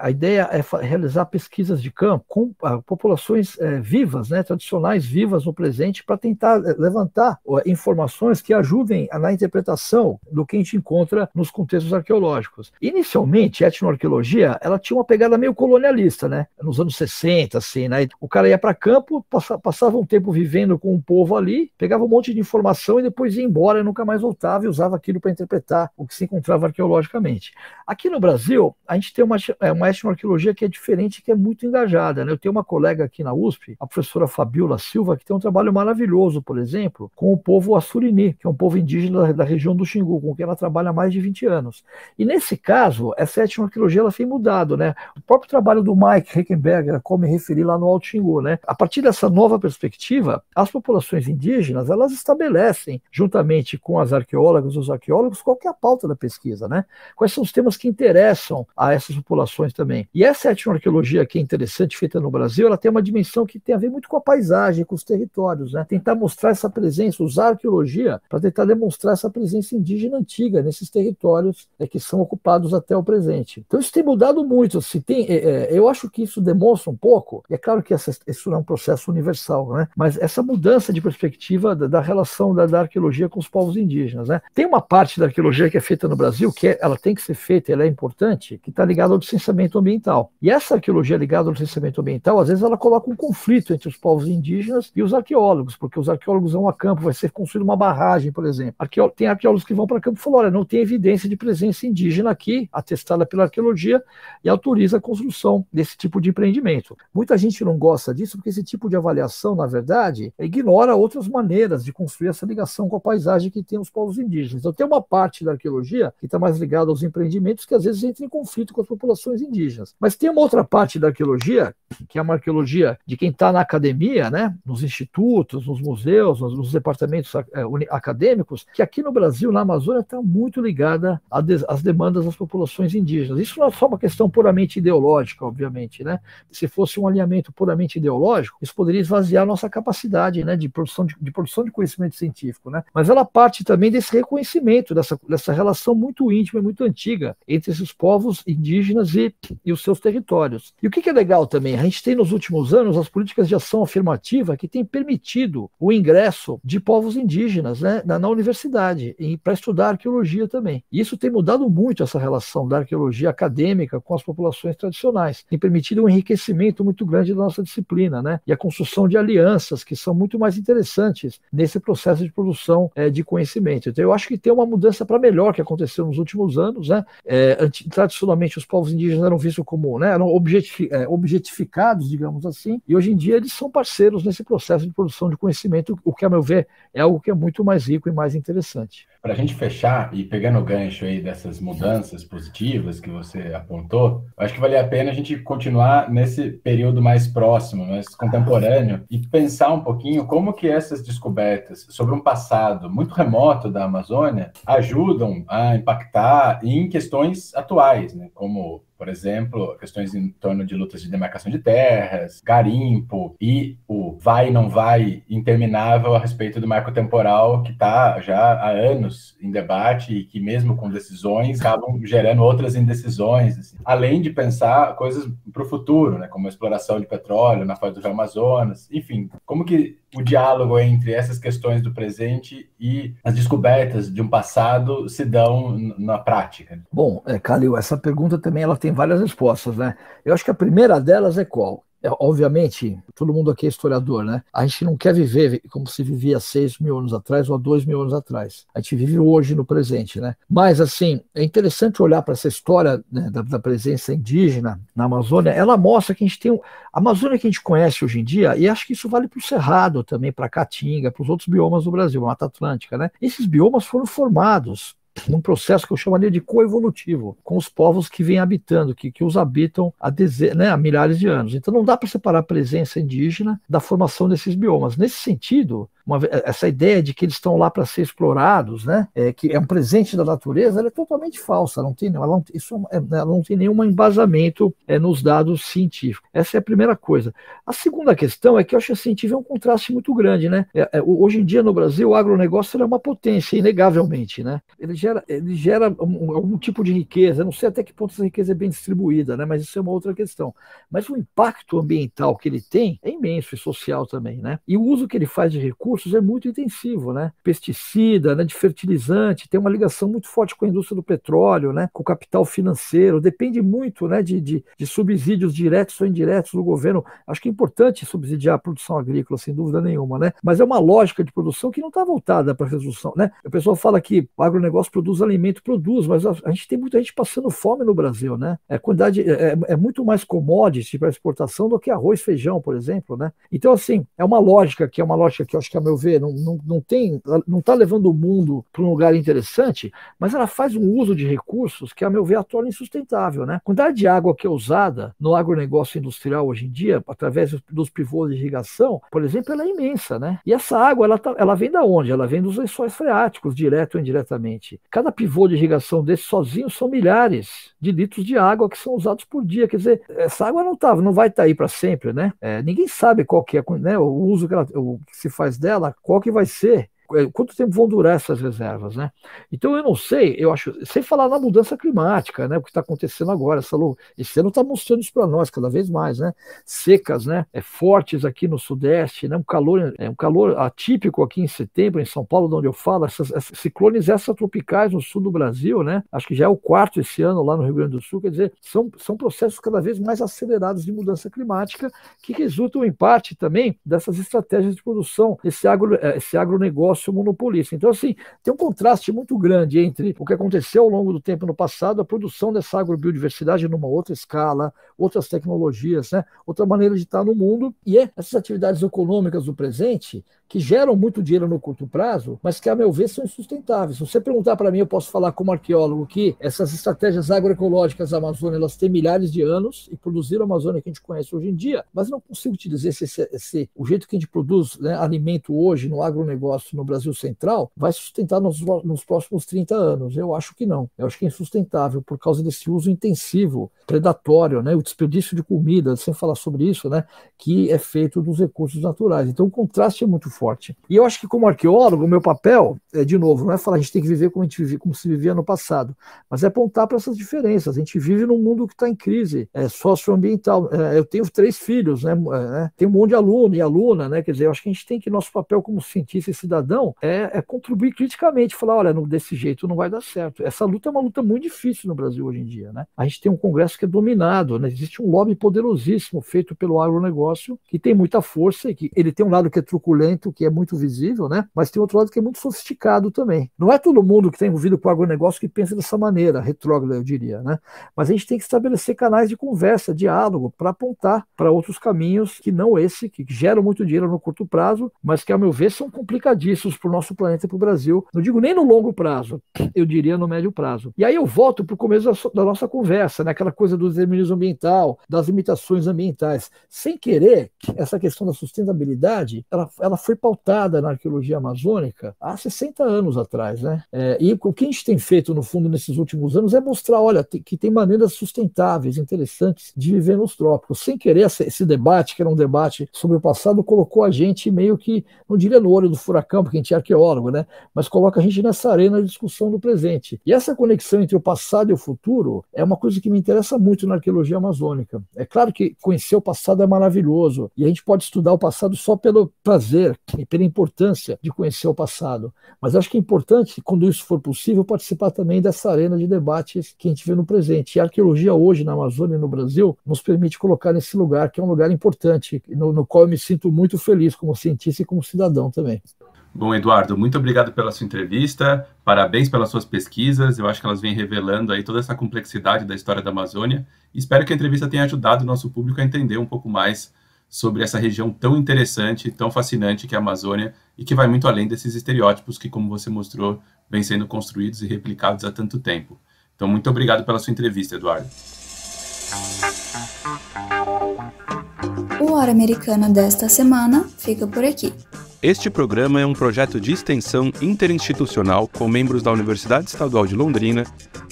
a ideia é realizar pesquisas de campo com populações vivas, né, tradicionais vivas no presente, para tentar levantar informações que ajudem na interpretação do que a gente encontra nos contextos arqueológicos. Inicialmente, a etnoarqueologia ela tinha uma pegada meio colonialista, né, nos anos 60, assim, né, o cara ia para campo, passava um tempo vivendo com um povo ali, pegava um monte de informação e depois ia embora e nunca mais voltava e usava aquilo para interpretar o que se encontrava arqueologicamente. Aqui no Brasil, a gente tem uma etnoarqueologia que é diferente, que é muito engajada, né? Eu tenho uma colega aqui na USP, a professora Fabiola Silva, que tem um trabalho maravilhoso, por exemplo, com o povo Assurini, que é um povo indígena da região do Xingu, com quem ela trabalha há mais de 20 anos. E nesse caso, essa etnoarqueologia ela tem mudado, né? O próprio trabalho do Mike Heckenberger, como me referi lá no Alto Xingu, né? A partir dessa nova perspectiva, as populações indígenas, elas estabelecem, juntamente com as arqueólogas e os arqueólogos, qual que é a pauta da pesquisa, né? Quais são os temas que interessam a essas populações também. E essa etnoarqueologia que é interessante, feita no Brasil, ela tem uma dimensão que tem a ver muito com a paisagem, com os territórios, né? Tentar mostrar essa presença, usar a arqueologia para tentar demonstrar essa presença indígena antiga nesses territórios que são ocupados até o presente. Então isso tem mudado muito. Eu acho que isso demonstra um pouco, e é claro que isso não é um processo universal, né? Mas essa mudança de perspectiva da relação da arqueologia com os povos indígenas, né? Tem uma parte da arqueologia que é feita no Brasil, ela tem que ser feita, ela é importante, que está ligada ao licenciamento ambiental. E essa arqueologia ligada ao licenciamento ambiental, às vezes ela coloca um conflito entre os povos indígenas e os arqueólogos, porque os arqueólogos vão a campo, vai ser construída uma barragem, por exemplo. Tem arqueólogos que vão para campo e falam, olha, não tem evidência de presença indígena aqui, atestada pela arqueologia, e autoriza a construção desse tipo de empreendimento. Muita gente não gosta disso, porque esse tipo de avaliação, na verdade, ignora outras maneiras de construir essa ligação com a paisagem que tem os povos indígenas. Então tem uma parte da arqueologia que está mais ligada aos empreendimentos que às vezes entra em conflito com as populações indígenas. Mas tem uma outra parte da arqueologia, que é uma arqueologia de quem está na academia, né, nos institutos, nos museus, nos departamentos acadêmicos, que aqui no Brasil, na Amazônia, está muito ligada às demandas das populações indígenas. Isso não é só uma questão puramente ideológica, obviamente, né? Se fosse um alinhamento puramente ideológico, isso poderia esvaziar a nossa capacidade, né, de produção de conhecimento científico, né? Mas ela parte também desse reconhecimento, dessa relação muito íntima e muito antiga entre esses povos indígenas e os seus territórios. E o que é legal também, a gente tem nos últimos anos as políticas de ação afirmativa que têm permitido o ingresso de povos indígenas, né, na universidade, para estudar arqueologia também. E isso tem mudado muito essa relação da arqueologia acadêmica com as populações tradicionais, tem permitido um enriquecimento muito grande da nossa disciplina, né, e a construção de alianças que são muito mais interessantes nesse processo de produção de conhecimento. Então eu acho que tem uma mudança para melhor que aconteceu nos últimos anos, né? Tradicionalmente os povos indígenas eram vistos como, né, eram objetificados, digamos assim, e hoje em dia eles são parceiros nesse processo de produção de conhecimento, o que, a meu ver, é algo que é muito mais rico e mais interessante. Para a gente fechar, e pegando o gancho aí dessas mudanças positivas que você apontou, eu acho que vale a pena a gente continuar nesse período mais próximo, mais contemporâneo, e pensar um pouquinho como que essas descobertas sobre um passado muito remoto da Amazônia ajudam a impactar em questões atuais, né? Como Por exemplo, questões em torno de lutas de demarcação de terras, garimpo e o vai e não vai interminável a respeito do marco temporal que está já há anos em debate e que mesmo com decisões acabam gerando outras indecisões, assim. Além de pensar coisas para o futuro, né, como a exploração de petróleo na foz do Rio Amazonas, enfim, como que o diálogo entre essas questões do presente e as descobertas de um passado se dão na prática? Bom, Calil, essa pergunta também ela tem várias respostas, né? Eu acho que a primeira delas é qual? Obviamente, todo mundo aqui é historiador, né? A gente não quer viver como se vivia há 6 mil anos atrás ou há 2 mil anos atrás. A gente vive hoje no presente, né? Mas, assim, é interessante olhar para essa história, né, da presença indígena na Amazônia. Ela mostra que a gente tem a Amazônia que a gente conhece hoje em dia, e acho que isso vale para o Cerrado também, para a Caatinga, para os outros biomas do Brasil, a Mata Atlântica, né? Esses biomas foram formados num processo que eu chamaria de coevolutivo, com os povos que vêm habitando, que os habitam há milhares de anos. Então não dá para separar a presença indígena da formação desses biomas. Nesse sentido, essa ideia de que eles estão lá para ser explorados, né, que é um presente da natureza, ela é totalmente falsa. Ela não tem nenhum embasamento nos dados científicos. Essa é a primeira coisa. A segunda questão é que eu acho que a gente vê um contraste muito grande, né? Hoje em dia no Brasil o agronegócio é uma potência, inegavelmente, né? Ele gera algum tipo de riqueza. Eu não sei até que ponto essa riqueza é bem distribuída, né? Mas isso é uma outra questão. Mas o impacto ambiental que ele tem é imenso e social também, né? E o uso que ele faz de recursos é muito intensivo, né? Pesticida, né, de fertilizante, tem uma ligação muito forte com a indústria do petróleo, né? Com o capital financeiro, depende muito, né, de subsídios diretos ou indiretos do governo. Acho que é importante subsidiar a produção agrícola, sem dúvida nenhuma, né? Mas é uma lógica de produção que não está voltada para a resolução, né? O pessoal fala que o agronegócio produz alimento, mas a gente tem muita gente passando fome no Brasil, né? A quantidade é muito mais commodity para exportação do que arroz, feijão, por exemplo, né? Então, assim, é uma lógica que eu acho que, a meu ver, não está levando o mundo para um lugar interessante, mas ela faz um uso de recursos que, a meu ver, a torna insustentável, né? A quantidade de água que é usada no agronegócio industrial hoje em dia, através dos pivôs de irrigação, por exemplo, ela é imensa, né? E essa água, ela vem da onde? Ela vem dos lençóis freáticos, direto ou indiretamente. Cada pivô de irrigação desse sozinho são milhares de litros de água que são usados por dia. Quer dizer, essa água não vai estar aí para sempre, né? Ninguém sabe qual que é, né, o uso que se faz dela, qual que vai ser, quanto tempo vão durar essas reservas, né? Então eu não sei, eu acho, sem falar na mudança climática, né? O que está acontecendo agora, esse ano está mostrando isso para nós cada vez mais, né? Secas, né? Fortes aqui no Sudeste, né? Um calor atípico aqui em setembro, em São Paulo, de onde eu falo, esses ciclones extratropicais no sul do Brasil, né? Acho que já é o 4º esse ano lá no Rio Grande do Sul, quer dizer, são processos cada vez mais acelerados de mudança climática que resultam em parte também dessas estratégias de produção, esse agronegócio monopolista. Então, assim, tem um contraste muito grande entre o que aconteceu ao longo do tempo no passado, a produção dessa agrobiodiversidade numa outra escala, outras tecnologias, né? Outra maneira de estar no mundo, e essas atividades econômicas do presente que geram muito dinheiro no curto prazo, mas que, a meu ver, são insustentáveis. Se você perguntar para mim, eu posso falar como arqueólogo que essas estratégias agroecológicas da Amazônia, elas têm milhares de anos e produziram a Amazônia que a gente conhece hoje em dia, mas não consigo te dizer se o jeito que a gente produz, né, alimento hoje no agronegócio no Brasil Central vai sustentar nos próximos 30 anos. Eu acho que não. Eu acho que é insustentável por causa desse uso intensivo, predatório, né, o desperdício de comida, sem falar sobre isso, né, que é feito dos recursos naturais. Então o contraste é muito forte. E eu acho que, como arqueólogo, o meu papel, de novo, não é falar a gente tem que viver como se vivia no passado, mas é apontar para essas diferenças. A gente vive num mundo que está em crise socioambiental. Eu tenho 3 filhos, né? Tem um monte de aluno e aluna, né? Quer dizer, eu acho que a gente tem que, nosso papel como cientista e cidadão é contribuir criticamente, falar, olha, desse jeito não vai dar certo. Essa luta é uma luta muito difícil no Brasil hoje em dia, né? A gente tem um Congresso que é dominado, né? Existe um lobby poderosíssimo feito pelo agronegócio, que tem muita força, e que ele tem um lado que é truculento, que é muito visível, né? Mas tem outro lado que é muito sofisticado também. Não é todo mundo que está envolvido com o agronegócio que pensa dessa maneira, retrógrada, eu diria, né? Mas a gente tem que estabelecer canais de conversa, diálogo, para apontar para outros caminhos que não esse, que geram muito dinheiro no curto prazo, mas que, a meu ver, são complicadíssimos benefícios para o nosso planeta e para o Brasil. Não digo nem no longo prazo, eu diria no médio prazo. E aí eu volto para o começo da nossa conversa, né? Aquela coisa do determinismo ambiental, das limitações ambientais. Sem querer, essa questão da sustentabilidade, ela foi pautada na arqueologia amazônica há 60 anos atrás, né? E o que a gente tem feito, no fundo, nesses últimos anos é mostrar, olha, que tem maneiras sustentáveis, interessantes de viver nos trópicos. Sem querer, esse debate, que era um debate sobre o passado, colocou a gente meio que, não diria no olho do furacão, porque a gente é arqueólogo, né? Mas coloca a gente nessa arena de discussão do presente. E essa conexão entre o passado e o futuro é uma coisa que me interessa muito na arqueologia amazônica. É claro que conhecer o passado é maravilhoso, e a gente pode estudar o passado só pelo prazer e pela importância de conhecer o passado. Mas acho que é importante, quando isso for possível, participar também dessa arena de debates que a gente vê no presente. E a arqueologia hoje na Amazônia e no Brasil nos permite colocar nesse lugar, que é um lugar importante, no qual eu me sinto muito feliz como cientista e como cidadão também. Bom, Eduardo, muito obrigado pela sua entrevista, parabéns pelas suas pesquisas, eu acho que elas vêm revelando aí toda essa complexidade da história da Amazônia, e espero que a entrevista tenha ajudado o nosso público a entender um pouco mais sobre essa região tão interessante, tão fascinante que é a Amazônia, e que vai muito além desses estereótipos que, como você mostrou, vêm sendo construídos e replicados há tanto tempo. Então, muito obrigado pela sua entrevista, Eduardo. O Hora Americana desta semana fica por aqui. Este programa é um projeto de extensão interinstitucional com membros da Universidade Estadual de Londrina,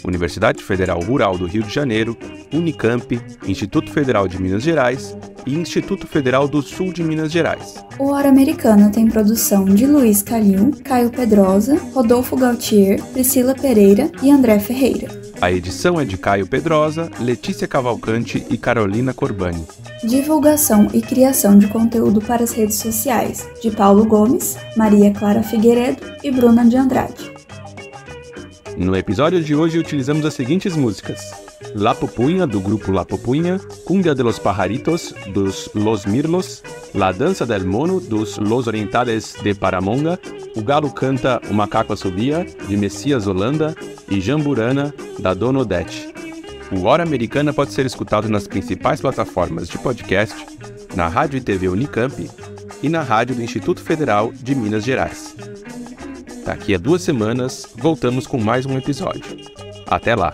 Universidade Federal Rural do Rio de Janeiro, Unicamp, Instituto Federal de Minas Gerais e Instituto Federal do Sul de Minas Gerais. O Hora Americana tem produção de Luiz Calil, Caio Pedrosa, Rodolfo Gautier, Priscila Pereira e André Ferreira. A edição é de Caio Pedrosa, Letícia Cavalcante e Carolina Corbani. Divulgação e criação de conteúdo para as redes sociais, de Paulo Gomes, Maria Clara Figueiredo e Bruna de Andrade. No episódio de hoje utilizamos as seguintes músicas: La Pupunha, do grupo La Pupunha, Cumbia de los Pajaritos, dos Los Mirlos, La Dança del Mono, dos Los Orientales de Paramonga, O Galo Canta, O Macaco Assobia, de Messias Holanda, e Jamburana, da Dona Odete. O Hora Americana pode ser escutado nas principais plataformas de podcast, na Rádio e TV Unicamp e na Rádio do Instituto Federal de Minas Gerais. Daqui a 2 semanas, voltamos com mais um episódio. Até lá!